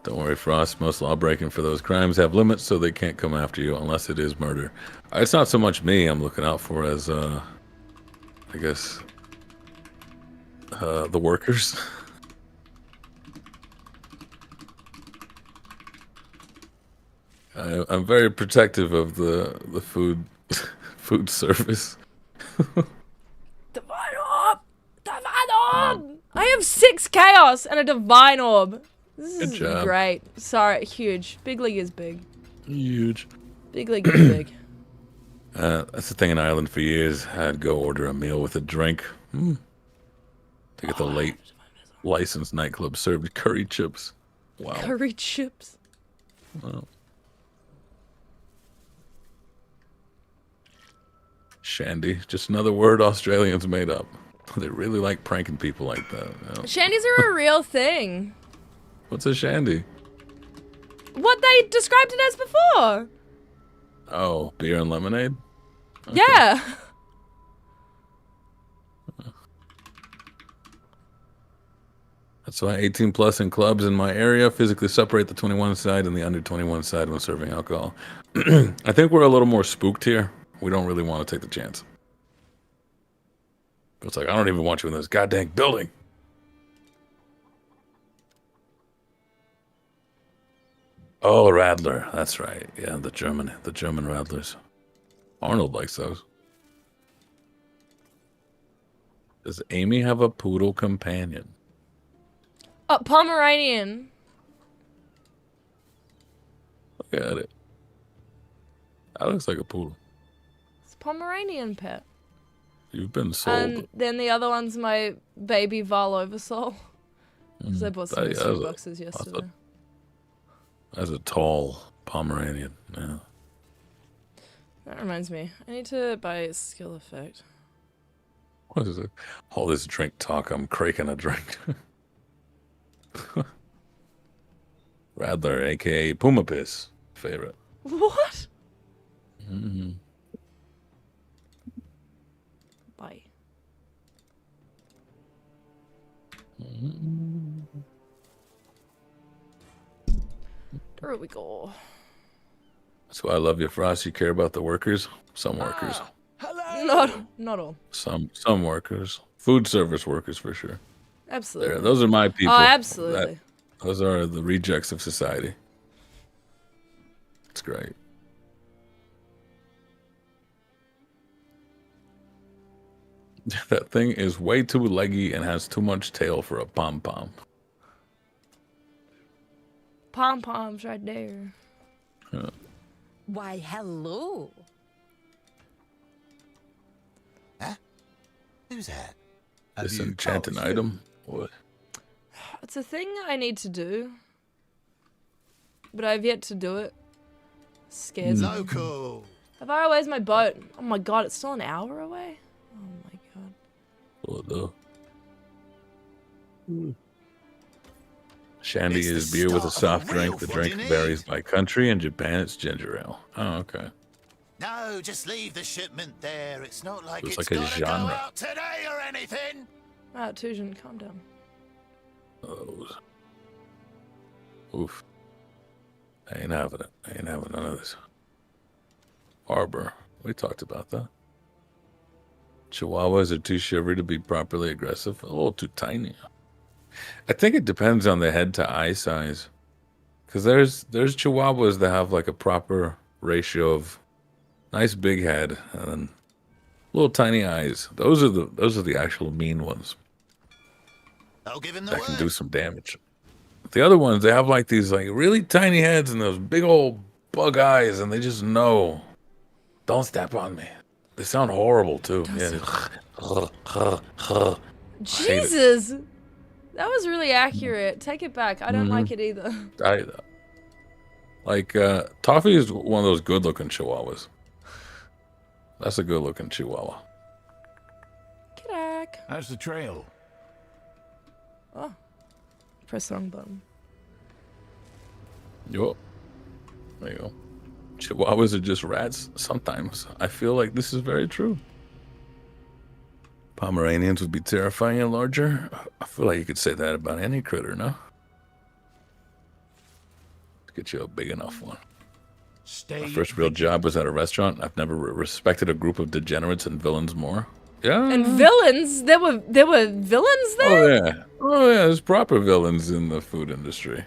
Don't worry, Frost. Most law breaking for those crimes have limits, so they can't come after you unless it is murder. It's not so much me I'm looking out for as, I guess, the workers. I'm very protective of the food service. Divine orb! I have 6 chaos and a divine orb. This is great. Sorry, huge. Big league is big. Huge. Big league is big. That's the thing in Ireland for years. I'd go order a meal with a drink. To get the late licensed nightclub served curry chips. Wow. Curry chips. Wow. Shandy, just another word Australians made up. They really like pranking people like that. You know? Shandies are a real thing. What's a shandy? What they described it as before. Oh, beer and lemonade? Okay. Yeah. That's why 18 plus in clubs in my area physically separate the 21 side and the under 21 side when serving alcohol. I think we're a little more spooked here. We don't really want to take the chance. It's like, I don't even want you in this goddamn building. Oh, Radler. That's right. Yeah, the German Radlers. Arnold likes those. Does Amy have a poodle companion? Oh, Pomeranian. Look at it. That looks like a poodle. It's a Pomeranian pet. You've been sold. And then the other one's my baby Val Oversoul. Because I bought some mystery boxes yesterday. That's a tall Pomeranian. Yeah. That reminds me. I need to buy a skill effect. What is it? All this drink talk. I'm craking a drink. Radler, a.k.a. Puma Piss. Favorite. What? Mm-hmm. Bye. There we go. That's why I love you, Frost. You care about the workers. Some workers. Not all. Some workers. Food service workers for sure. Absolutely. Those are my people. Oh, absolutely. Those are the rejects of society. It's great. That thing is way too leggy and has too much tail for a pom-pom. Pom-poms right there. Why, hello. Huh? Who's that? This enchanted item? What? It's a thing I need to do. But I've yet to do it. Scares me. Local. How far away is my boat? Oh my god, it's still an hour away? Oh my god. What the? Shandy It's the is beer with a start soft of a real drink. The drink flooding varies age. by country. In Japan, it's ginger ale. Oh, okay. No, just leave the shipment there. It's not like It's it's like a gotta go genre. out today or anything. Alright, Tujin, calm down. Those. Oof. I ain't having it. I ain't having none of this. Arbor. We talked about that. Chihuahuas are too shivery to be properly aggressive. A little too tiny. I think it depends on the head to eye size. Because there's Chihuahuas that have like a proper ratio of nice big head and then little tiny eyes. Those are the actual mean ones I'll give him the that can do word. some damage. The other ones, they have like these like really tiny heads and those big old bug eyes, and they just know, don't step on me. They sound horrible too. Jesus! That was really accurate. Take it back. I don't like it either. Toffee is one of those good-looking Chihuahuas. That's a good-looking Chihuahua. Kidak. How's the trail? Oh. Press the wrong button. Yup. There you go. Chihuahuas are just rats sometimes. I feel like this is very true. Pomeranians would be terrifying and larger. I feel like you could say that about any critter, no? Let's get you a big enough one. Stay. My first real job was at a restaurant. I've never respected a group of degenerates and villains more. Yeah. And villains? There were villains there? Oh yeah. Oh yeah, there's proper villains in the food industry.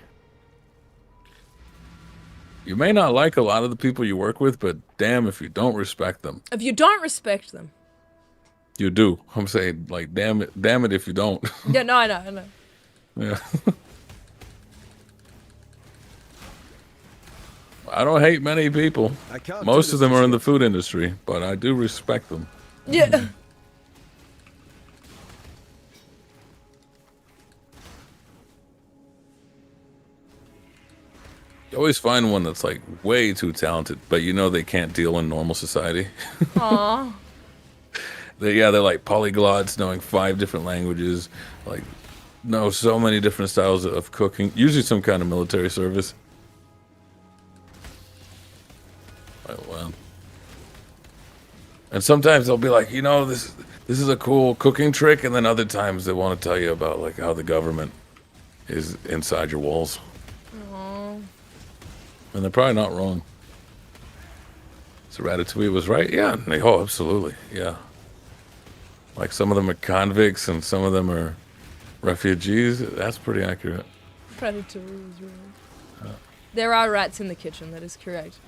You may not like a lot of the people you work with, but damn if you don't respect them. If you don't respect them. You do. I'm saying, like, damn it if you don't. Yeah, no, I know. Yeah. I don't hate many people. Most of them are in the food industry, but I do respect them. Yeah. You always find one that's like way too talented, but you know they can't deal in normal society. Aww. They're like polyglots, knowing 5 different languages, like know so many different styles of cooking. Usually some kind of military service. Oh wow. And sometimes they'll be like, this is a cool cooking trick, and then other times they want to tell you about like how the government is inside your walls. Aww. And they're probably not wrong. So Ratatouille was right? Yeah. Oh, absolutely. Yeah. Like some of them are convicts and some of them are refugees. That's pretty accurate. Predator is right. There are rats in the kitchen, that is correct.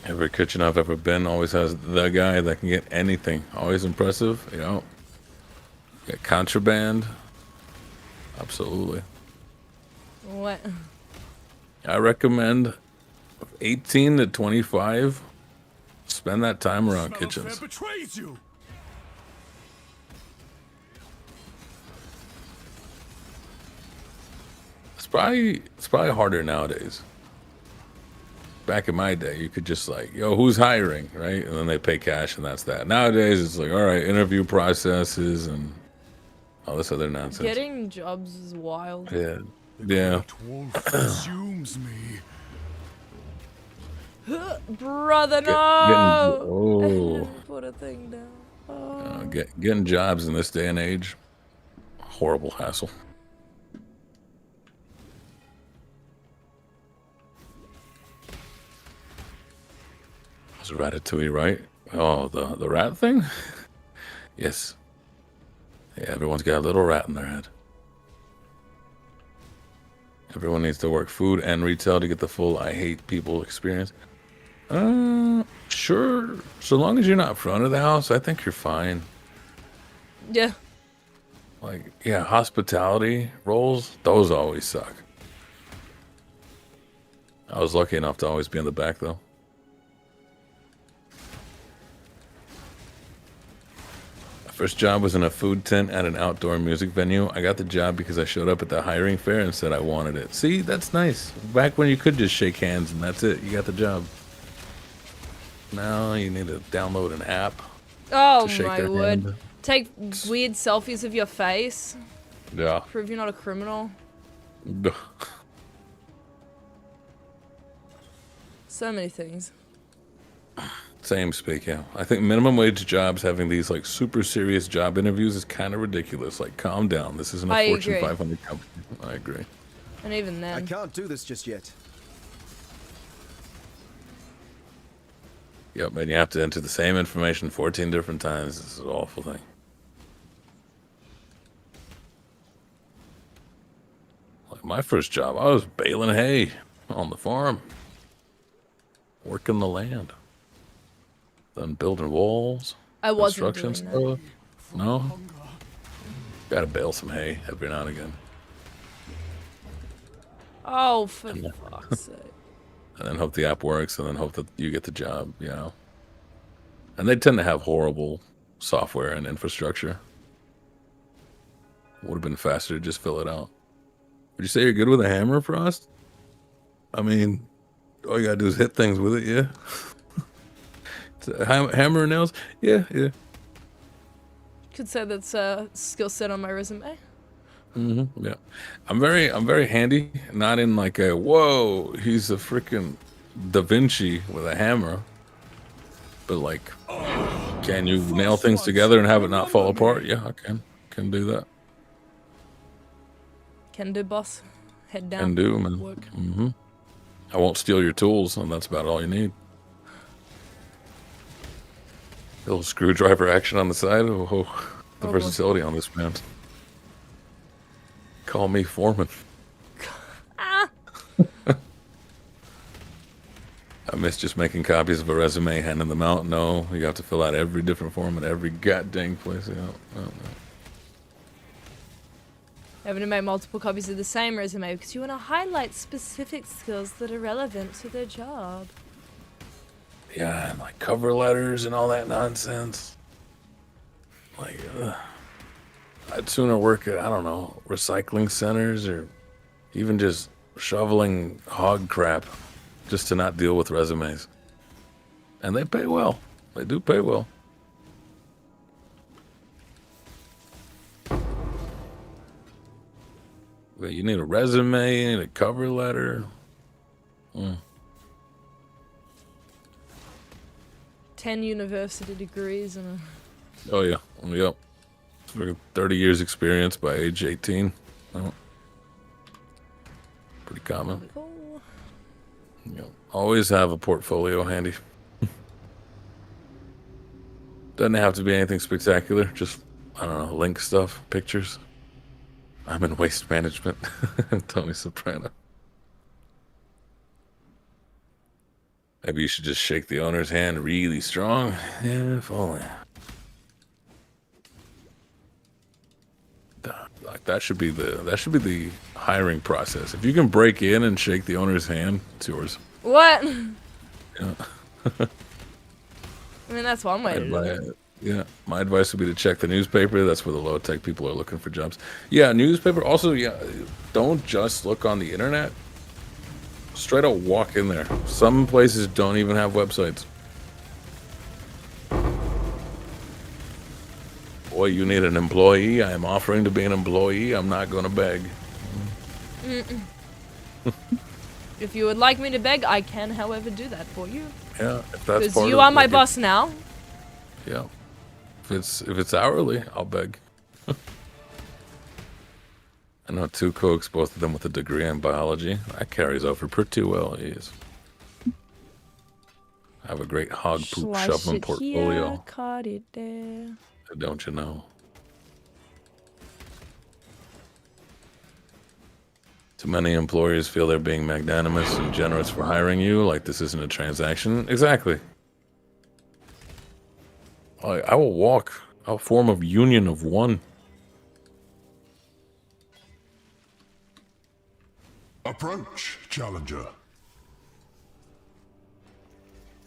Every kitchen I've ever been always has the guy that can get anything. Always impressive, Get contraband. Absolutely. What? I recommend 18 to 25. Spend that time around kitchens. Betrays you. It's probably harder nowadays. Back in my day, you could just like, who's hiring, right? And then they pay cash and that's that. Nowadays, it's like, all right, interview processes and all this other nonsense. Getting jobs is wild. Yeah. Yeah. Wolf consumes me. Brother, no! Oh. Put a thing down. Oh. Getting jobs in this day and age, horrible hassle. Was Ratatouille right? Oh, the rat thing? Yes. Yeah, everyone's got a little rat in their head. Everyone needs to work food and retail to get the full I hate people experience. Sure. So long as you're not in front of the house, I think you're fine. Yeah. Like, yeah, hospitality roles, those always suck. I was lucky enough to always be in the back, though. My first job was in a food tent at an outdoor music venue. I got the job because I showed up at the hiring fair and said I wanted it. See, that's nice. Back when you could just shake hands and that's it. You got the job. Now you need to download an app Oh to shake my their word. hand. Take weird selfies of your face. Yeah. Prove you're not a criminal. So many things. Same speak, yeah. I think minimum wage jobs having these like super serious job interviews is kind of ridiculous. Like, calm down. This isn't a I Fortune agree. 500 company. I agree. And even I then. can't do this just yet. Yep, and you have to enter the same information 14 different times. This is an awful thing. Like my first job, I was baling hay on the farm. Working the land. Then building walls. I wasn't Construction doing that. stuff. No? Gotta bale some hay every now and again. Oh, for fuck's sake. And then hope the app works, and then hope that you get the job, you know. And they tend to have horrible software and infrastructure. Would have been faster to just fill it out. Would you say you're good with a hammer, Frost? I mean, all you gotta do is hit things with it, yeah? Hammer and nails? Yeah, yeah. Could say that's a skill set on my resume. Yeah. I'm very handy, not in like a, whoa, he's a freaking Da Vinci with a hammer. But like, can you nail things together and have it not fall apart? Yeah, I can do that. Can do, boss. Head down. Can do, man. Work. I won't steal your tools, and that's about all you need. Little screwdriver action on the side. Oh, the boy. versatility on this man. Call me foreman. I miss just making copies of a resume, handing them out. No, you have to fill out every different form at every goddamn place. No. Having to make multiple copies of the same resume because you want to highlight specific skills that are relevant to their job. Yeah, and like cover letters and all that nonsense. Like, I'd sooner work at, I don't know, recycling centers or even just shoveling hog crap just to not deal with resumes. And they pay well. They do pay well. But you need a resume, you need a cover letter. 10 university degrees and a... Oh, yeah. Yep. 30 years experience by age 18. Oh. Pretty common. Cool. You know, always have a portfolio handy. Doesn't have to be anything spectacular. Just, I don't know, link stuff, pictures. I'm in waste management. Tony Soprano. Maybe you should just shake the owner's hand really strong. Yeah, if only. Like that should be the hiring process. If you can break in and shake the owner's hand, it's yours. What? Yeah. I mean, that's one way to do it. Yeah, my advice would be to check the newspaper. That's where the low-tech people are looking for jobs. Yeah, newspaper. Also, yeah, don't just look on the internet. Straight up walk in there. Some places don't even have websites. Boy, you need an employee. I am offering to be an employee. I'm not going to beg. If you would like me to beg, I can, however, do that for you. Yeah, if that's Because part you of are my like, boss now. Yeah. If it's hourly, I'll beg. I know two cooks, both of them with a degree in biology. That carries over pretty well, yes. I have a great hog poop Slice shoveling it portfolio. here, cut it there. don't you know? Too many employers feel they're being magnanimous and generous for hiring you, like this isn't a transaction. Exactly. I will walk. I'll form a union of one. Approach, challenger.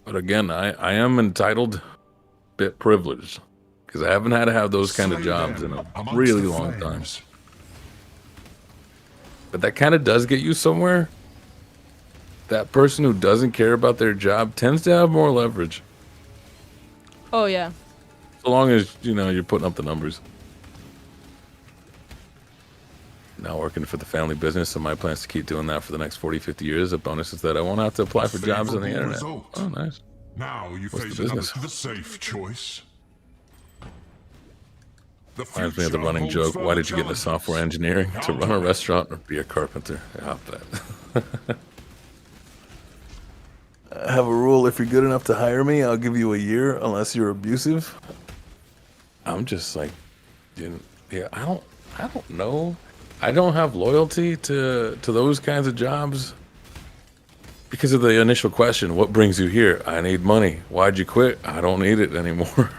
But again, I am entitled, bit privileged, because I haven't had to have those kind of Slay jobs in them a amongst really the long time. flames. But that kind of does get you somewhere. That person who doesn't care about their job tends to have more leverage. Oh yeah. So long as, you know, you're putting up the numbers. Now working for the family business, so my plans to keep doing that for the next 40, 50 years. The bonus is that I won't have to apply for jobs on the Favorable internet. result. Oh, nice. Now you What's face the business? the safe choice. The Reminds me of the future running holds joke. Why further did you get into challenges. software engineering? To run a restaurant or be a carpenter? I bet. I have a rule. If you're good enough to hire me, I'll give you a year unless you're abusive. I'm just like, yeah, I don't know. I don't have loyalty to those kinds of jobs because of the initial question. What brings you here? I need money. Why'd you quit? I don't need it anymore.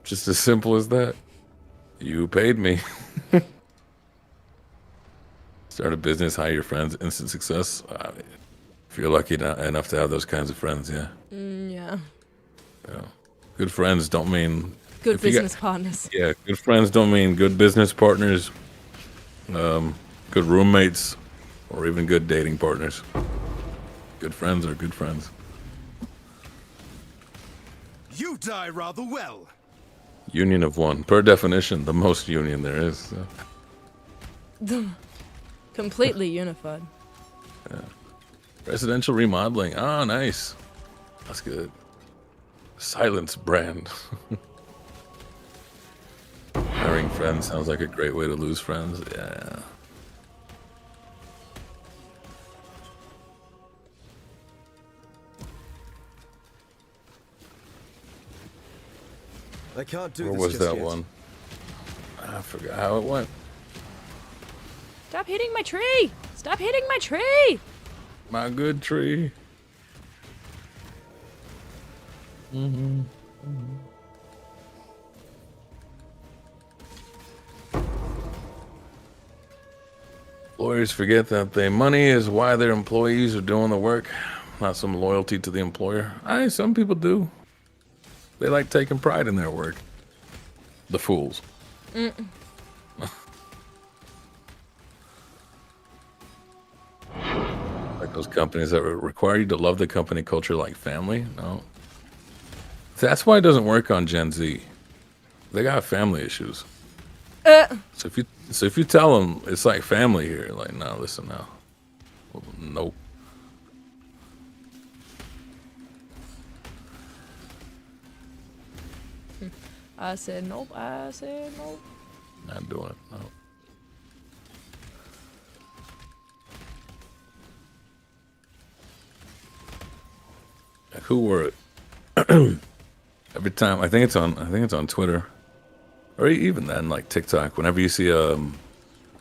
Just as simple as that. You paid me. Start a business, hire your friends, instant success. If you're lucky enough to have those kinds of friends, yeah. Yeah. Yeah. Good friends don't mean Good if you business partners. Yeah, good friends don't mean good business partners, good roommates, or even good dating partners. Good friends are good friends. You die rather well. Union of one. Per definition, the most union there is. So. Completely unified. Residential remodeling. Oh, nice. That's good. Silence brand. Hiring friends sounds like a great way to lose friends. Yeah. I can't do Where this was just that yet. one? I forgot how it went. Stop hitting my tree! Stop hitting my tree! My good tree. Employers forget that the money is why their employees are doing the work, not some loyalty to the employer. Some people do. They like taking pride in their work. The fools. Like those companies that require you to love the company culture like family. No. That's why it doesn't work on Gen Z. They got family issues. So if you tell them it's like family here, like, no, listen now. Well, nope. I said nope. I said nope. Not doing it. No. Like, who were it? Every time I think it's on Twitter, or even then, like TikTok. Whenever you see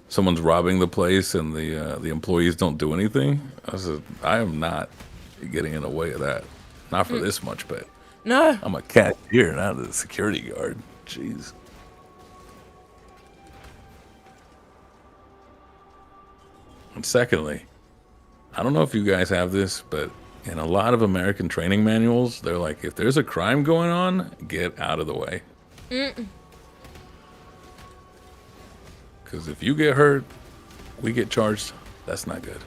someone's robbing the place and the employees don't do anything, I am not getting in the way of that. Not for this much pay. No. I'm a cashier, not a security guard. Jeez. And secondly, I don't know if you guys have this, but in a lot of American training manuals, they're like, if there's a crime going on, get out of the way. Because if you get hurt, we get charged. That's not good.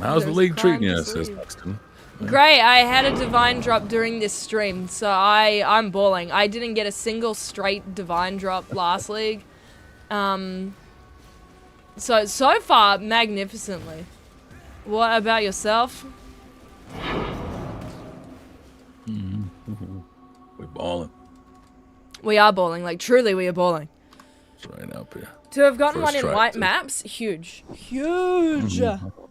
How's the There's league crime, treating you? just Says leave. Buxton. Great, I had a divine drop during this stream, so I'm balling. I didn't get a single straight divine drop last league. So far, magnificently. What about yourself? We're balling. We are balling, like truly we are balling. It's right up here. To have gotten First one in try, white too. Mm-hmm. maps, huge. Huge! Right up here. First try, too. Right up here. First try, too. Huge! Not doing it. No.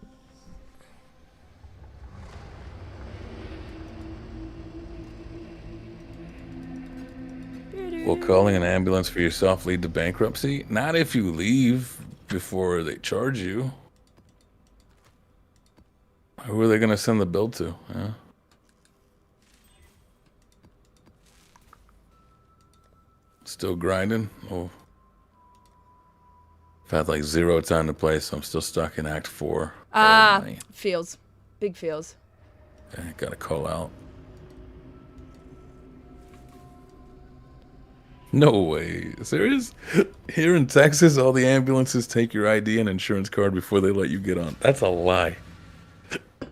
Will calling an ambulance for yourself lead to bankruptcy? Not if you leave before they charge you. Who are they going to send the bill to? Yeah. Still grinding? Oh. I've had like 0 time to play, so I'm still stuck in Act 4. Ah, Oh, man. feels. Big feels. Okay, gotta call out. No way. Serious? Here in Texas, all the ambulances take your ID and insurance card before they let you get on. That's a lie.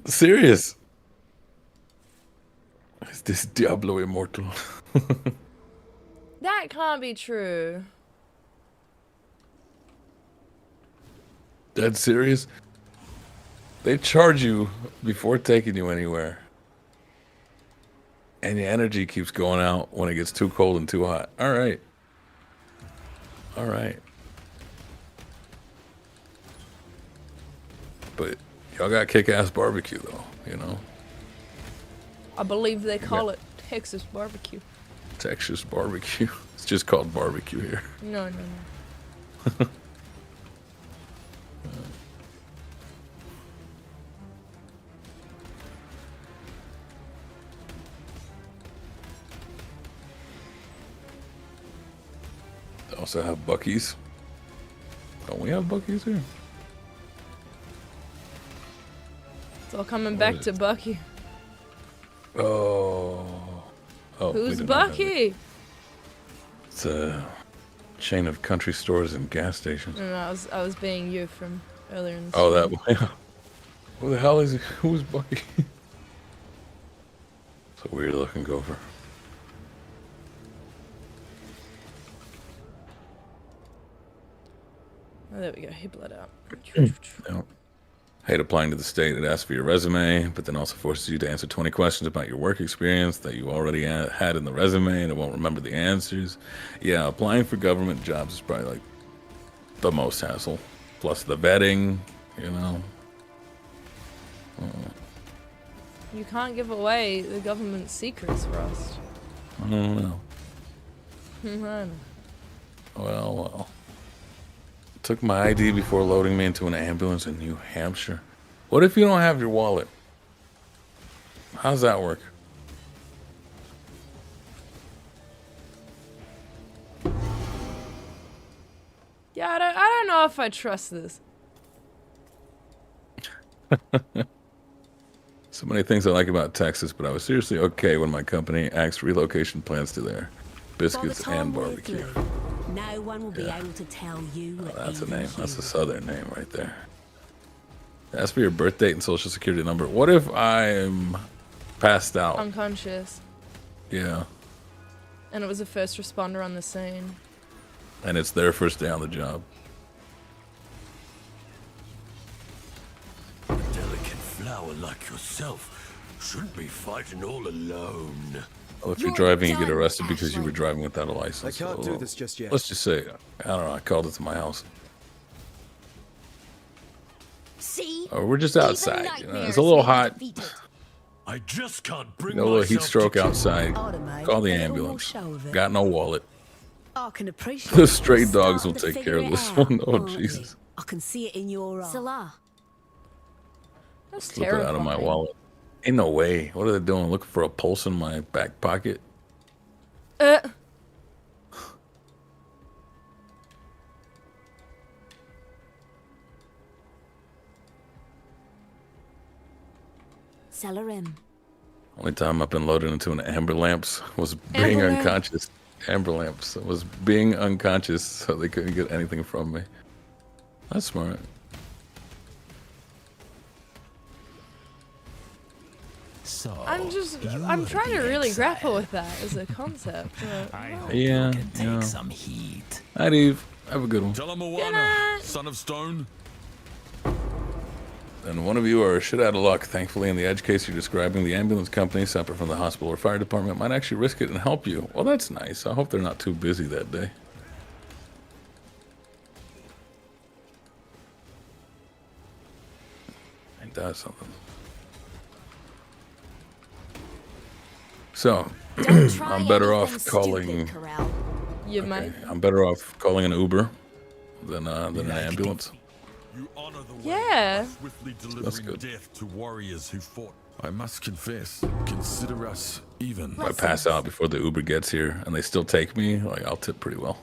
Serious. Is this Diablo Immortal? That can't be true. Dead serious? They charge you before taking you anywhere. And your energy keeps going out when it gets too cold and too hot. All right. All right. But y'all got kick-ass barbecue, though, you know? I believe they call it Texas barbecue. Texas barbecue. It's just called barbecue here. No, no, no. They also have Buc-ee's. Don't we have Buc-ee's here? It's all coming back to Bucky. Oh. Oh, we Who's did not have it. Bucky? It's a chain of country stores and gas stations. No, no, I was being you from earlier in the Oh, that stream. way. Who the hell is he? Who's Bucky? It's a weird looking gopher. Oh, there we go. He bled out. No. Hate applying to the state. It asks for your resume, but then also forces you to answer 20 questions about your work experience that you already had in the resume, and it won't remember the answers. Yeah, applying for government jobs is probably like the most hassle. Plus the vetting, you know. You can't give away the government secrets, Rust. I don't know. I know. Well. Took my ID before loading me into an ambulance in New Hampshire. What if you don't have your wallet? How's that work? Yeah, I don't know if I trust this. So many things I like about Texas, but I was seriously okay when my company axed relocation plans to there. Biscuits and barbecue. No one will be able to tell you. Oh, that's a name. That's a southern name right there. Ask for your birth date and social security number. What if I'm passed out? Unconscious. Yeah. And it was a first responder on the scene. And it's their first day on the job. A delicate flower like yourself shouldn't be fighting all alone. Well, if you're driving, you get arrested because you were driving without a license. I can't do this just yet. Let's just say, I don't know, I called it to my house. See? Or we're just outside. You know, it's a little hot. I just can't bring Got a little heat myself stroke to outside. Automate, Call the a little more ambulance. show of it. Got no wallet. I can appreciate The it. stray You're dogs will starting to take care of figure this it out, one. Oh, aren't you? Jesus. I can see it in your eyes. Salah. That's Slip it terrifying. out of my wallet. Ain't no way. What are they doing? Looking for a pulse in my back pocket? Salarim. Only time I've been loaded into an amber lamps was being Amber lamp. unconscious. Amber lamps was being unconscious, so they couldn't get anything from me. That's smart. So, I'm trying to really grapple with that as a concept. Yeah. take some heat. Night Eve. Have a good one. Tell him night. son of stone. And one of you are shit out of luck. Thankfully, in the edge case you're describing, the ambulance company, separate from the hospital or fire department, might actually risk it and help you. Well, that's nice. I hope they're not too busy that day. Ain't that something? So, Don't try I'm better anything off calling stupid, Corral. You might. I'm better off calling an Uber than an ambulance. You honor the way Yeah. by swiftly That's delivering good. death to warriors who fought. I must confess, consider us even. If I pass out before the Uber gets here and they still take me, like I'll tip pretty well.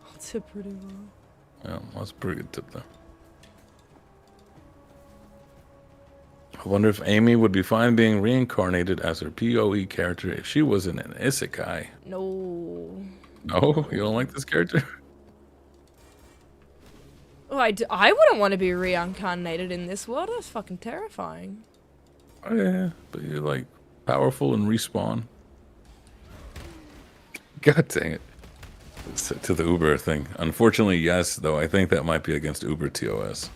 I'll tip pretty well. Yeah, that's a pretty good tip though. I wonder if Amy would be fine being reincarnated as her PoE character if she was in an isekai. No. No, you don't like this character? Oh, I wouldn't want to be reincarnated in this world. That's fucking terrifying. Oh yeah, but you're like powerful and respawn. God dang it. To the Uber thing. Unfortunately, yes, though I think that might be against Uber TOS.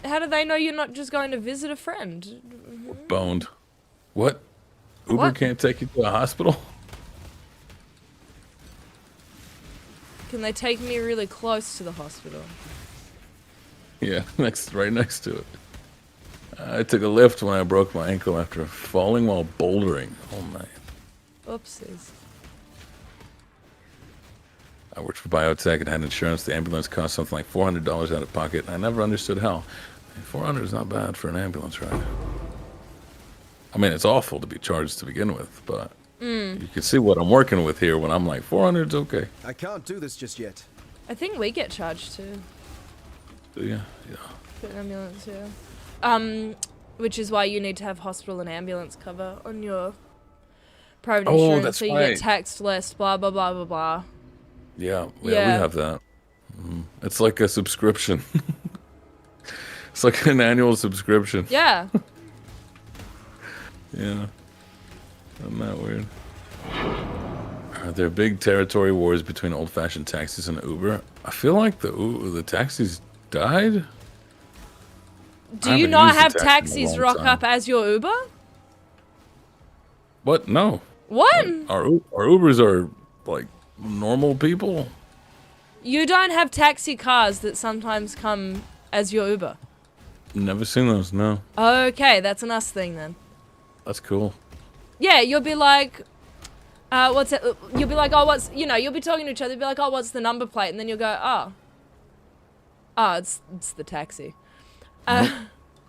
How do they know you're not just going to visit a friend? Boned. What? Uber What? can't take you to a hospital? Can they take me really close to the hospital? Yeah, right next to it. I took a lift when I broke my ankle after falling while bouldering. Oh man. Oopsies. I worked for biotech and had insurance. The ambulance cost something like $400 out of pocket. I never understood how. $400 is not bad for an ambulance ride. I mean, it's awful to be charged to begin with, but you can see what I'm working with here when I'm like, 400 is okay. I can't do this just yet. I think we get charged too. Do you? Yeah. For an ambulance, yeah. Which is why you need to have hospital and ambulance cover on your private Oh, insurance, that's so you right. get taxed less. Blah blah blah blah blah. Yeah, we Yeah. have that. It's like a subscription. It's like an annual subscription. Yeah. Yeah. Isn't that weird? Are there big territory wars between old-fashioned taxis and Uber? I feel like the taxis died. Do I you haven't not used a have taxi in a taxis long rock time. up as your Uber? What? No. What? Our Ubers are like normal people. You don't have taxi cars that sometimes come as your Uber. Never seen those. No. Okay, that's an us thing then. That's cool. Yeah, you'll be like, what's it? You'll be like, oh, what's, you'll be talking to each other. You'll be like, oh, what's the number plate? And then you'll go, oh, it's the taxi. And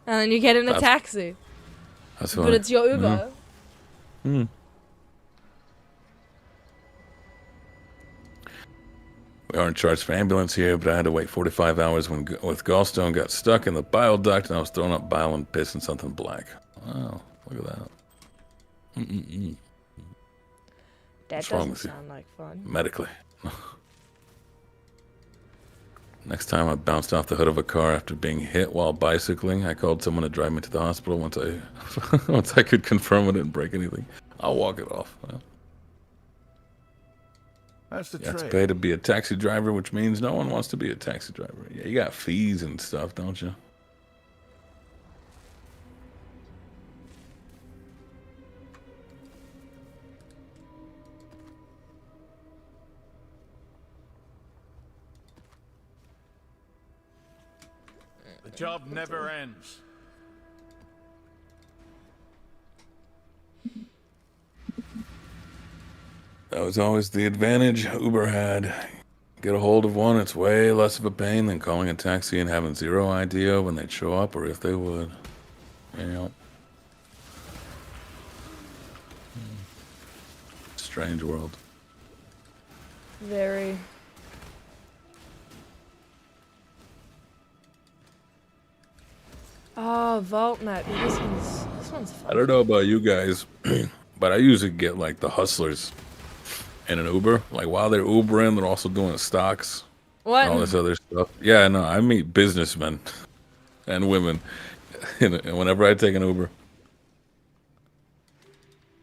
then you get in a taxi. That's But funny. it's your Uber. We aren't charged for ambulance here, but I had to wait 45 hours with gallstone got stuck in the bile duct, and I was throwing up bile and piss and something black. Wow, look at that. That What's wrong doesn't with you? sound like fun. Medically. Next time I bounced off the hood of a car after being hit while bicycling, I called someone to drive me to the hospital once I could confirm it didn't break anything. I'll walk it off. Well, That's the you have to trade. pay to be a taxi driver, which means no one wants to be a taxi driver. Yeah, you got fees and stuff, don't you? The job never ends. That was always the advantage Uber had. Get a hold of one, it's way less of a pain than calling a taxi and having zero idea when they'd show up or if they would. Yeah. Strange world. Very. Oh, Vault Map. Yeah, this one's fun. I don't know about you guys, but I usually get like the hustlers in an Uber. Like while they're Ubering, they're also doing stocks. What? And all this other stuff. Yeah, no, I meet businessmen and women whenever I take an Uber.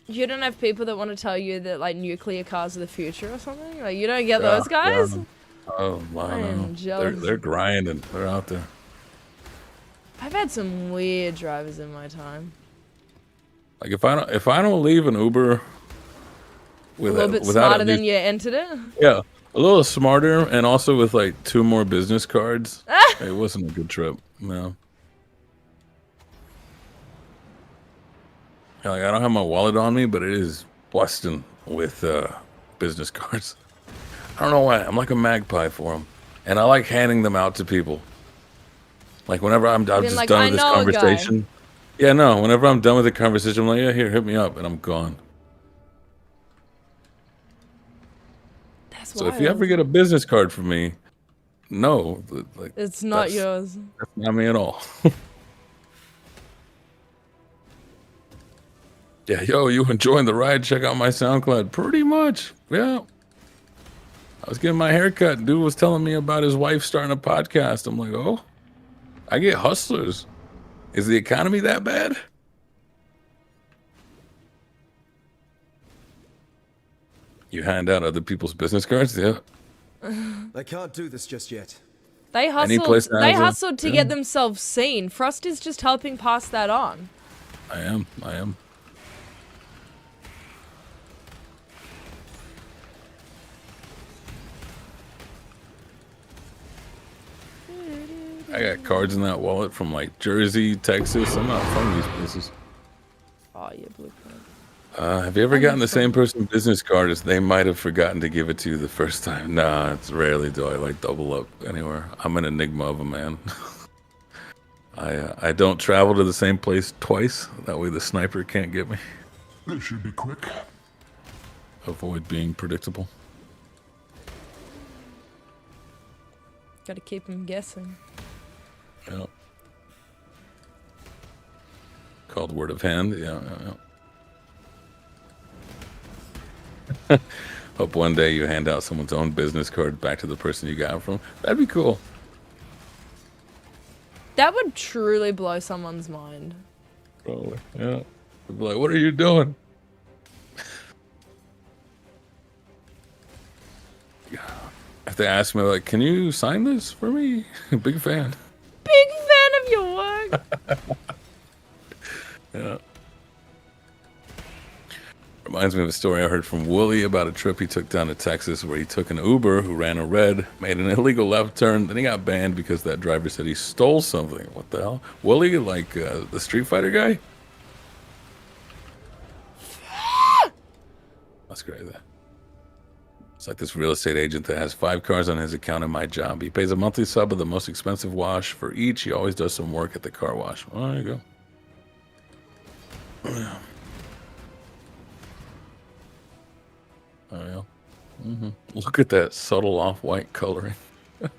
You don't have people that want to tell you that like nuclear cars are the future or something? Like you don't get those guys? Yeah. Oh, wow, I am no. jealous. They're grinding. They're out there. I've had some weird drivers in my time. Like if I don't leave an Uber A little bit without smarter at than least- you entered it. Yeah, a little smarter, and also with like 2 more business cards. It wasn't a good trip. No. Like, I don't have my wallet on me, but it is busting with business cards. I don't know why. I'm like a magpie for them, and I like handing them out to people. Like whenever I'm just like, done I with this know a guy. conversation. Yeah, no. Whenever I'm done with the conversation, I'm like, yeah, here, hit me up, and I'm gone. That's So if you ever get a business card from me, no, like it's not yours. That's not me at all. Yeah, yo, you enjoying the ride? Check out my SoundCloud. Pretty much, yeah. I was getting my hair cut. Dude was telling me about his wife starting a podcast. I'm like, oh, I get hustlers. Is the economy that bad? You hand out other people's business cards? Yeah. I can't do this just yet. They place hustled. that They has a- hustled to yeah. get themselves seen. Frost is just helping pass that on. I am. I got cards in that wallet from like Jersey, Texas. I'm not from these places. Oh, yeah, blueprint. Have you ever gotten the same person business card as they might have forgotten to give it to you the first time? Nah, it's rarely do I like double up anywhere. I'm an enigma of a man. I don't travel to the same place twice. That way the sniper can't get me. This should be quick. Avoid being predictable. Gotta keep him guessing. Yeah. Called word of hand. Yeah. Hope one day you hand out someone's own business card back to the person you got it from. That'd be cool. That would truly blow someone's mind. Probably. Yeah. They'd be like, what are you doing? If they ask me, like, can you sign this for me? Big fan. Big fan of your work. Yeah. Reminds me of a story I heard from Wooly about a trip he took down to Texas where he took an Uber who ran a red, made an illegal left turn, then he got banned because that driver said he stole something. What the hell? Wooly, like the Street Fighter guy? That's crazy. It's like this real estate agent that has 5 cars on his account in my job. He pays a monthly sub of the most expensive wash for each. He always does some work at the car wash. Well, there you go. Yeah. Oh, yeah. Look at that subtle off-white coloring. The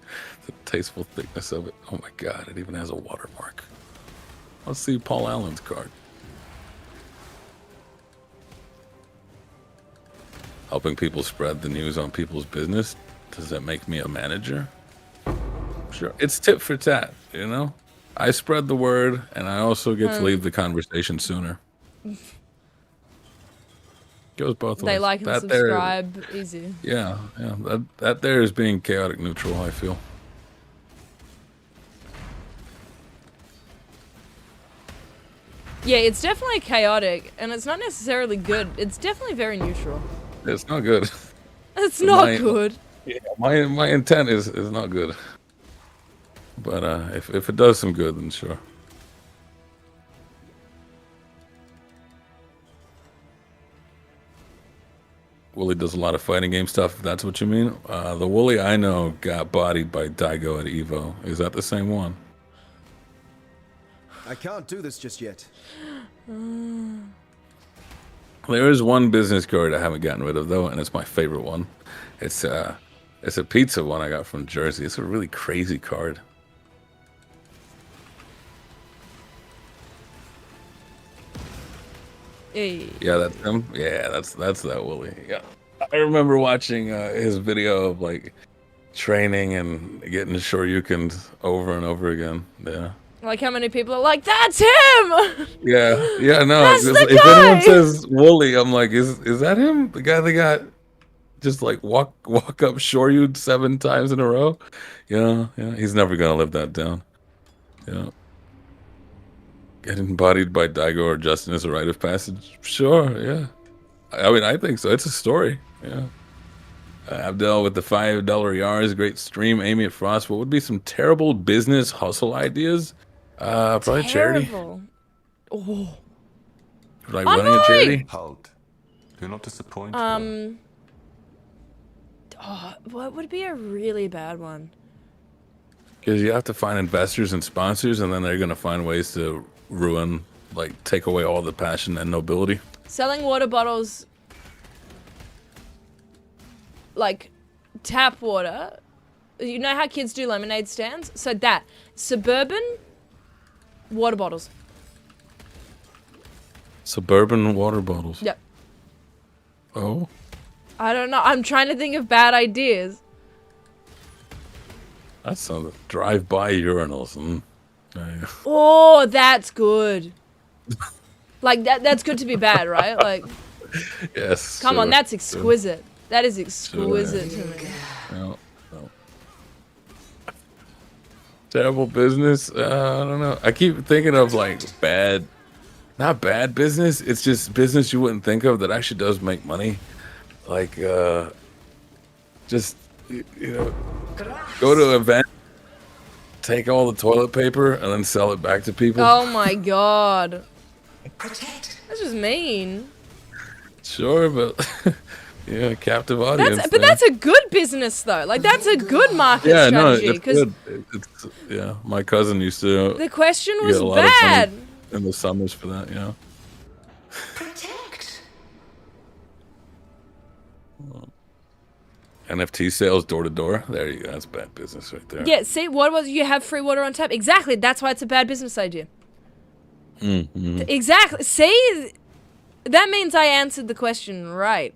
tasteful thickness of it. Oh my god, it even has a watermark. Let's see Paul Allen's card. Helping people spread the news on people's business. Does that make me a manager? Sure. It's tit for tat, you know? I spread the word, and I also get to leave the conversation sooner. Goes both ways. They like and That subscribe. Easy. Yeah. That there is being chaotic neutral, I feel. Yeah, it's definitely chaotic, and it's not necessarily good. It's definitely very neutral. It's not good. It's not good. Yeah, my intent is not good. But if it does some good, then sure. Wooly does a lot of fighting game stuff, if that's what you mean. The Wooly I know got bodied by Daigo at Evo. Is that the same one? I can't do this just yet. There is one business card I haven't gotten rid of, though, and it's my favorite one. It's a pizza one I got from Jersey. It's a really crazy card. Hey. Yeah, that's him. Yeah, that's that Wooly. Yeah, I remember watching his video of like training and getting Shoryukens over and over again. Yeah. Like how many people are like, that's him! Yeah, no. That's the If guy! anyone says Wooly, I'm like, is that him? The guy that got just like walk up Shoryu 7 times in a row? Yeah. He's never gonna live that down. Yeah. Getting bodied by Daigo or Justin is a rite of passage. Sure, yeah. I mean, I think so. It's a story. Yeah. Abdel with the $5 yars. Great stream. Amy at Frost. What would be some terrible business hustle ideas? Probably charity. Oh. Like running a charity? Halt. Do not disappoint. What would be a really bad one? Because you have to find investors and sponsors, and then they're gonna find ways to ruin, like, take away all the passion and nobility. Selling water bottles, like tap water. You know how kids do lemonade stands? So that. Suburban water bottles. Suburban water bottles. Yep. Oh. I don't know. I'm trying to think of bad ideas. That sounds drive-by urinals. Yeah. Oh, that's good. Like that's good to be bad, right? Like, Yes. come on, sure, that's sure. exquisite. That is exquisite to me. No. Terrible business. I don't know. I keep thinking of like bad, not bad business. It's just business you wouldn't think of that actually does make money. Like, just you know, go to an event, take all the toilet paper, and then sell it back to people. Oh my god. That's just mean. Sure, but yeah, captive audience. But that's a good business though. Like that's a good market strategy. No, it's good. It's yeah. My cousin used to the question get was a lot of bad. money in the summers for that. Yeah. NFT sales door to door. There you go. That's bad business right there. Yeah, see, what was you have free water on tap? Exactly. That's why it's a bad business idea. Mm-hmm. Exactly. See, that means I answered the question right.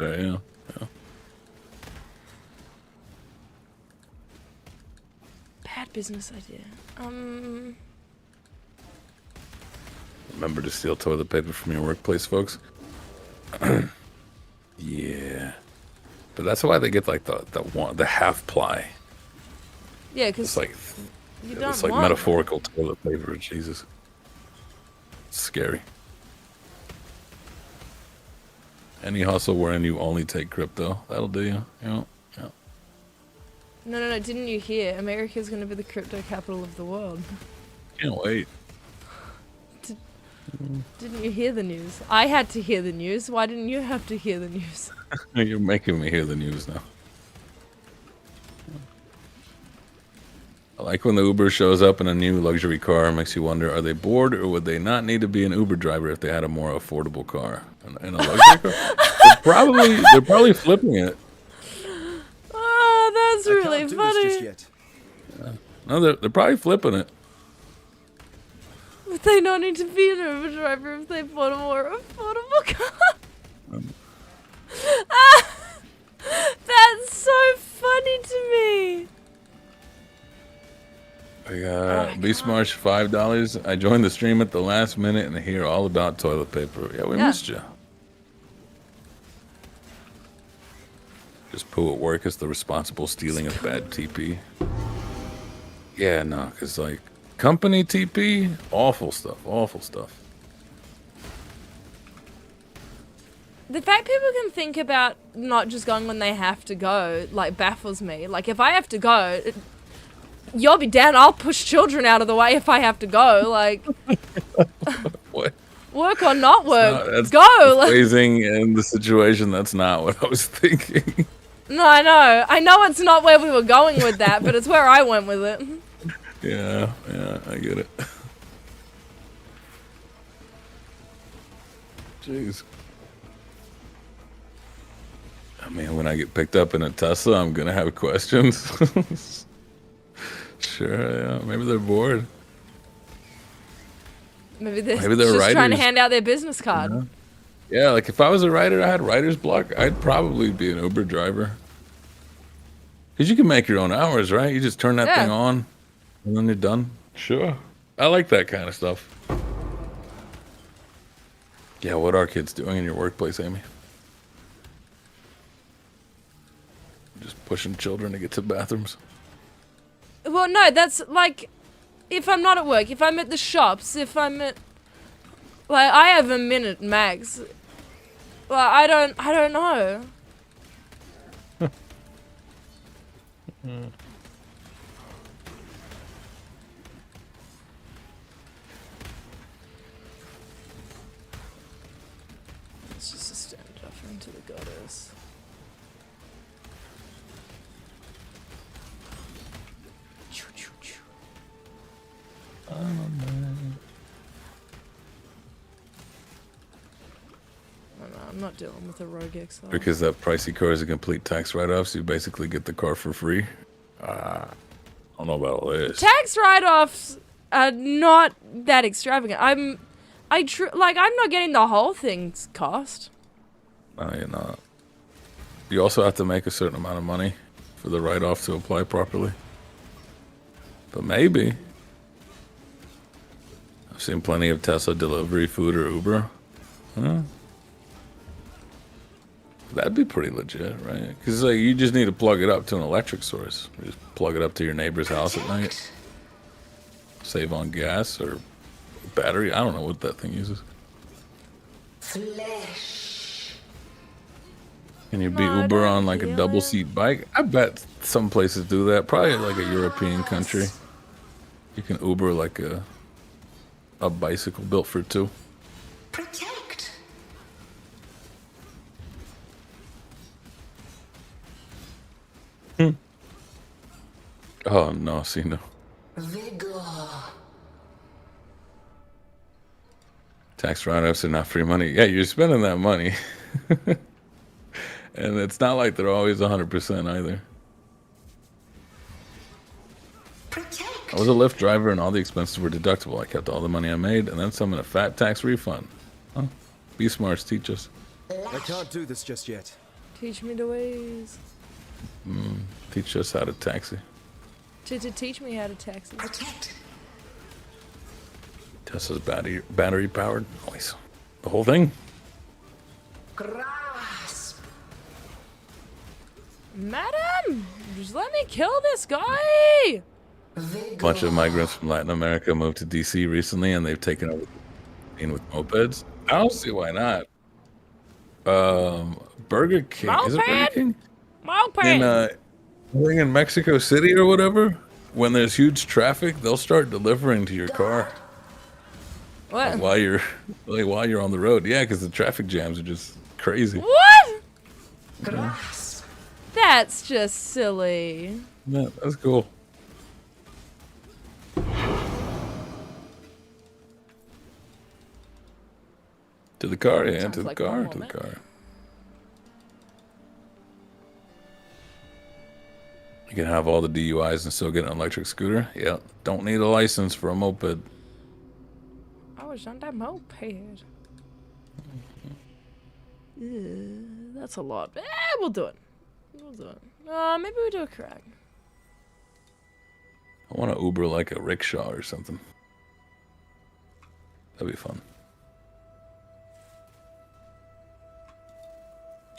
Yeah. Bad business idea. Remember to steal toilet paper from your workplace, folks. Yeah. But that's why they get like the half ply. Yeah, because It's like you don't it's like want metaphorical toilet paper. Jesus. It's scary. Any hustle wherein you only take crypto, that'll do you. Yeah. No. Didn't you hear? America's going to be the crypto capital of the world. Can't wait. Didn't you hear the news? I had to hear the news. Why didn't you have to hear the news? You're making me hear the news now. I like when the Uber shows up in a new luxury car. Makes you wonder, are they bored or would they not need to be an Uber driver if they had a more affordable car? In a luxury car? They're probably flipping it. Oh, that's really I can't do funny. this just yet. No, they're probably flipping it. Would they not need to be an Uber driver if they bought a more affordable car? That's so funny to me. I got Beast March $5. I joined the stream at the last minute and hear all about toilet paper. Yeah, we missed you. Just poo at work is the responsible stealing of bad TP. Yeah, no, because like company TP, awful stuff. The fact people can think about not just going when they have to go, like, baffles me. Like, if I have to go, you'll be down, I'll push children out of the way if I have to go. Like, What? work or not work, That's go. Like, phrasing in the situation. That's not what I was thinking. no, I know it's not where we were going with that, but it's where I went with it. Yeah, I get it. Jeez. I mean, when I get picked up in a Tesla, I'm gonna have questions. Sure, yeah. Maybe they're bored. Maybe they're Maybe just they're trying to writers. hand out their business card. Yeah, like if I was a writer, I had writer's block, I'd probably be an Uber driver. Because you can make your own hours, right? You just turn that Yeah. thing on, and then you're done. Sure. I like that kind of stuff. Yeah, what are kids doing in your workplace, Amy? Just pushing children to get to bathrooms. Well, no, that's like, if I'm not at work, if I'm at the shops, if I'm at, like, I have a minute max. Well, I don't know. to the goddess. Choo, choo, choo. I'm not dealing with a rogue Exile. Because that pricey car is a complete tax write-off, so you basically get the car for free. I don't know about all this. Tax write-offs are not that extravagant. I'm not getting the whole thing's cost. No, you're not. You also have to make a certain amount of money for the write-off to apply properly. But maybe. I've seen plenty of Tesla delivery, food, or Uber. Huh? That'd be pretty legit, right? Because like, you just need to plug it up to an electric source. You just plug it up to your neighbor's house at night. Save on gas or battery. I don't know what that thing uses. Flesh. Can you beat Uber on like a double seat bike? I bet some places do that. Probably like a European country. You can Uber like a bicycle built for two. Protect. Oh no, see no. Vigor. Tax write-offs are not free money. Yeah, you're spending that money. And it's not like they're always 100% either. Protect. I was a Lyft driver and all the expenses were deductible. I kept all the money I made and then some in a fat tax refund. Huh? Be smarts, teach us. I can't do this just yet. Teach me the ways. Teach us how to taxi. To teach me how to taxi. Protect. Tesla's battery powered. Nice. The whole thing? Grasp. Madam, just let me kill this guy. A bunch of migrants from Latin America moved to DC recently and they've taken over the scene with mopeds. I don't see why not. Burger King. Is it Burger Moped? King? Moped. In Mexico City or whatever, when there's huge traffic, they'll start delivering to your car. What? While you're on the road. Yeah, because the traffic jams are just crazy. What? Grasp. That's just silly. Yeah, that's cool. To the car, yeah, Sounds to the like car, my to the moment. car. You can have all the DUIs and still get an electric scooter. Yeah, don't need a license for a moped. I was on that moped. That's a lot. We'll do it. We'll do it. Maybe we do a crack. I want to Uber like a rickshaw or something. That'd be fun.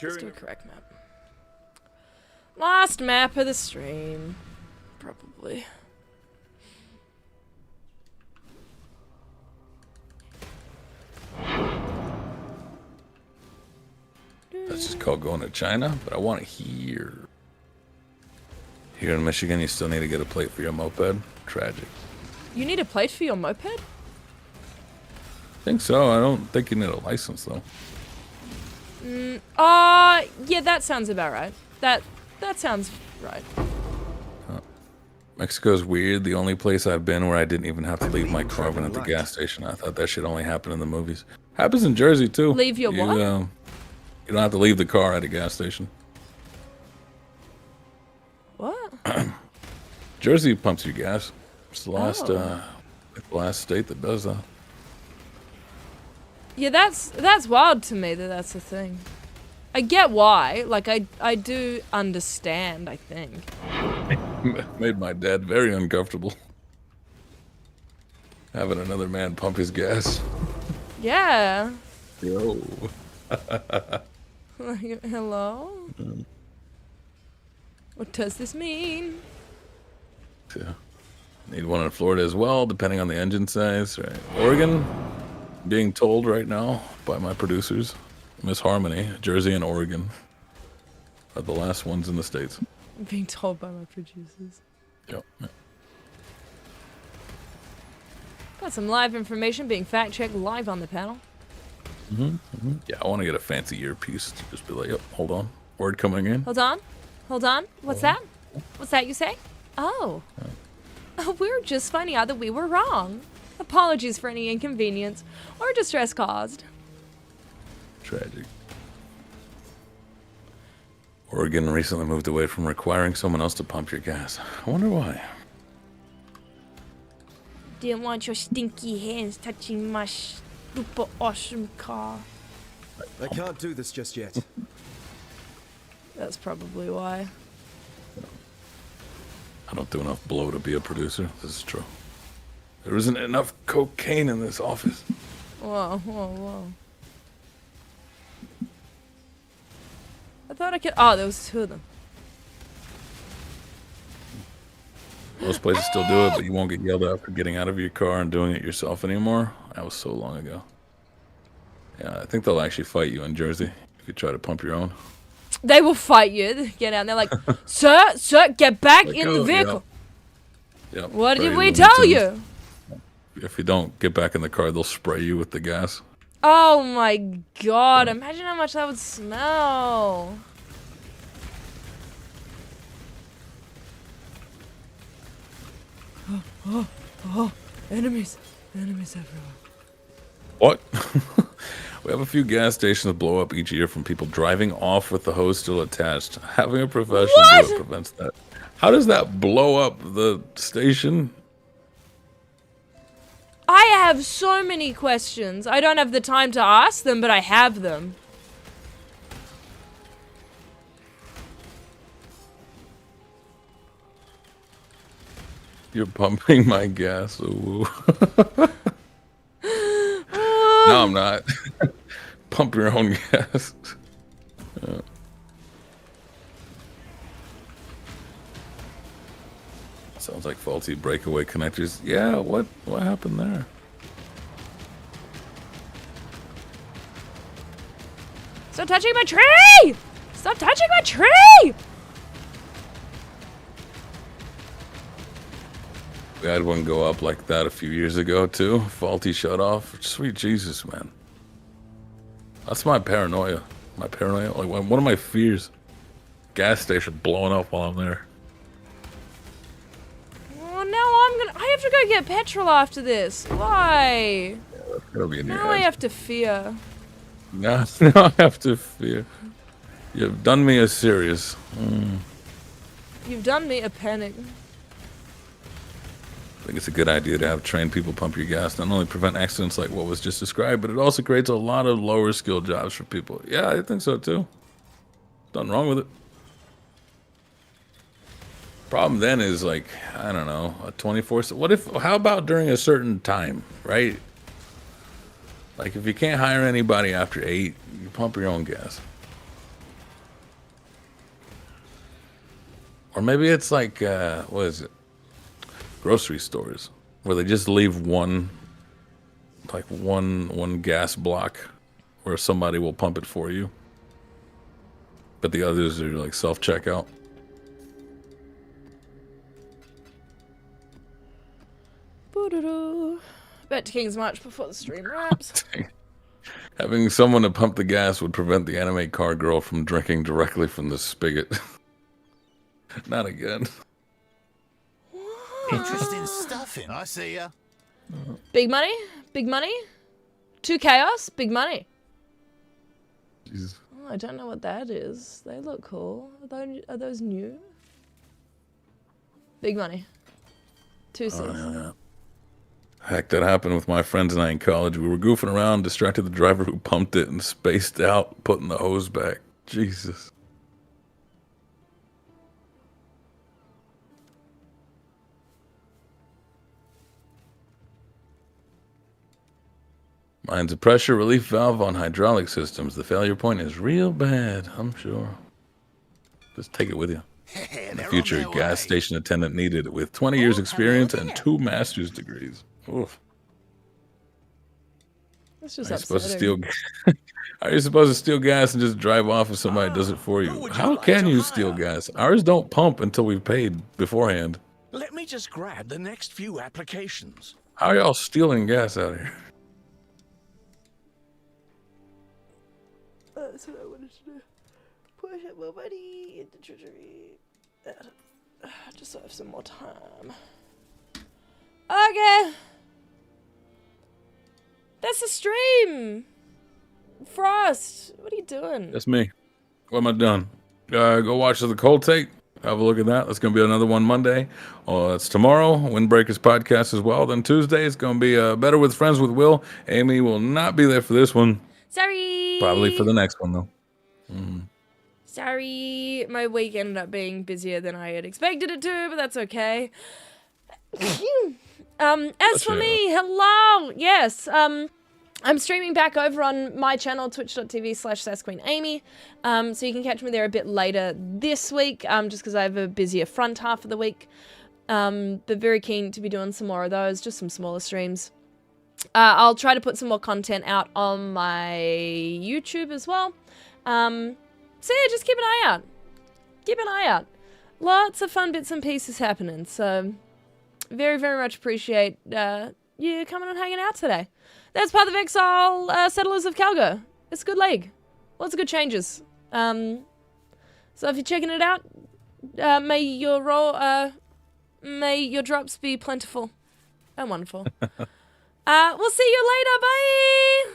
Let's do a crack map. Last map of the stream. Probably. That's just called going to China, but I want it here. Here in Michigan, you still need to get a plate for your moped. Tragic. You need a plate for your moped? I think so. I don't think you need a license, though. Yeah, that sounds about right. That sounds right. Mexico's weird. The only place I've been where I didn't even have to leave my car when at the gas station. I thought that shit only happened in the movies. Happens in Jersey, too. Leave your what? You don't have to leave the car at a gas station. What? Jersey pumps you gas. It's the last state that does that. Yeah, that's wild to me that's a thing. I get why. Like, I do understand, I think. Made my dad very uncomfortable. Having another man pump his gas. Yeah. Yo. Like, hello? What does this mean? Yeah. Need one in Florida as well, depending on the engine size. Right. Oregon, being told right now by my producers, Miss Harmony, Jersey and Oregon are the last ones in the States. I'm being told by my producers. Yep. Got some live information being fact-checked live on the panel. Yeah, I want to get a fancy earpiece to just be like, yep, hold on. Word coming in. Hold on. Hold on. What's that? What's that you say? Oh. We're just finding out that we were wrong. Apologies for any inconvenience or distress caused. Tragic. Oregon recently moved away from requiring someone else to pump your gas. I wonder why. Didn't want your stinky hands touching my super awesome car. I can't do this just yet. That's probably why. I don't do enough blow to be a producer. This is true. There isn't enough cocaine in this office. Whoa, whoa, whoa. I thought I could. Oh, there was two of them. Most places still do it, but you won't get yelled at for getting out of your car and doing it yourself anymore. That was so long ago. Yeah, I think they'll actually fight you in Jersey if you try to pump your own. They will fight you. They get out and they're like, sir, get back in the vehicle. Yep. What did Very we Looney tell Tunes. you? If you don't get back in the car, they'll spray you with the gas. Oh my god, imagine how much that would smell. Oh, enemies. Enemies everywhere. What? We have a few gas stations blow up each year from people driving off with the hose still attached. Having a professional do it prevents that. How does that blow up the station? I have so many questions. I don't have the time to ask them, but I have them. You're pumping my gas. Ooh. No, I'm not. Pump your own gas. Yeah. Sounds like faulty breakaway connectors. Yeah, what happened there? Stop touching my tree! Stop touching my tree! We had one go up like that a few years ago too. Faulty shut off. Sweet Jesus, man. That's my paranoia. My paranoia. Like one of my fears. Gas station blowing up while I'm there. Oh, now I have to go get petrol after this. Why? Yeah, that'll be in your Now I head. have to fear. Now I have to fear. You've done me a serious. You've done me a panic. I think it's a good idea to have trained people pump your gas. Not only prevent accidents like what was just described, but it also creates a lot of lower skill jobs for people. Yeah, I think so too. Nothing wrong with it. Problem then is like, I don't know, a 24. How about during a certain time, right? Like if you can't hire anybody after 8, you pump your own gas. Or maybe it's like, what is it? Grocery stores where they just leave one gas block where somebody will pump it for you, but the others are like self-checkout. Bet to King's March before the stream wraps. Having someone to pump the gas would prevent the anime car girl from drinking directly from the spigot. Not again. Interesting stuff in. I see ya. Big money? Big money? 2 chaos? Big money. Jesus. Oh, I don't know what that is. They look cool. Are those new? Big money. 2 Cs. Yeah. Heck, that happened with my friends and I in college. We were goofing around, distracted the driver who pumped it and spaced out, putting the hose back. Jesus. Mine's a pressure relief valve on hydraulic systems. The failure point is real bad, I'm sure. Just take it with you. In the future, gas station attendant needed with 20 years experience and 2 master's degrees. Oof. That's just Are you supposed to upsetting. steal? Are you supposed to steal gas and just drive off if somebody does it for you? How can you steal gas? Ours don't pump until we've paid beforehand. Let me just grab the next few applications. How are y'all stealing gas out here? That's what I wanted to do. Push up more money into treasury. Just so I have some more time. Okay. That's the stream. Frost, what are you doing? That's me. What am I doing? Go watch the Cold Take. Have a look at that. That's going to be another one Monday. Oh, that's tomorrow. Windbreakers podcast as well. Then Tuesday is going to be Better with Friends with Will. Amy will not be there for this one. Sorry. Probably for the next one, though. Sorry. My week ended up being busier than I had expected it to, but that's okay. As for me, hello. Yes. I'm streaming back over on my channel, twitch.tv/SassQueenAmy. So you can catch me there a bit later this week, just because I have a busier front half of the week. But very keen to be doing some more of those, just some smaller streams. I'll try to put some more content out on my YouTube as well. So yeah, just keep an eye out. Keep an eye out. Lots of fun bits and pieces happening, so very, very much appreciate you coming and hanging out today. That's Path of Exile, Settlers of Kalguur. It's a good league. Lots of good changes. So if you're checking it out, may your drops be plentiful and wonderful. We'll see you later. Bye.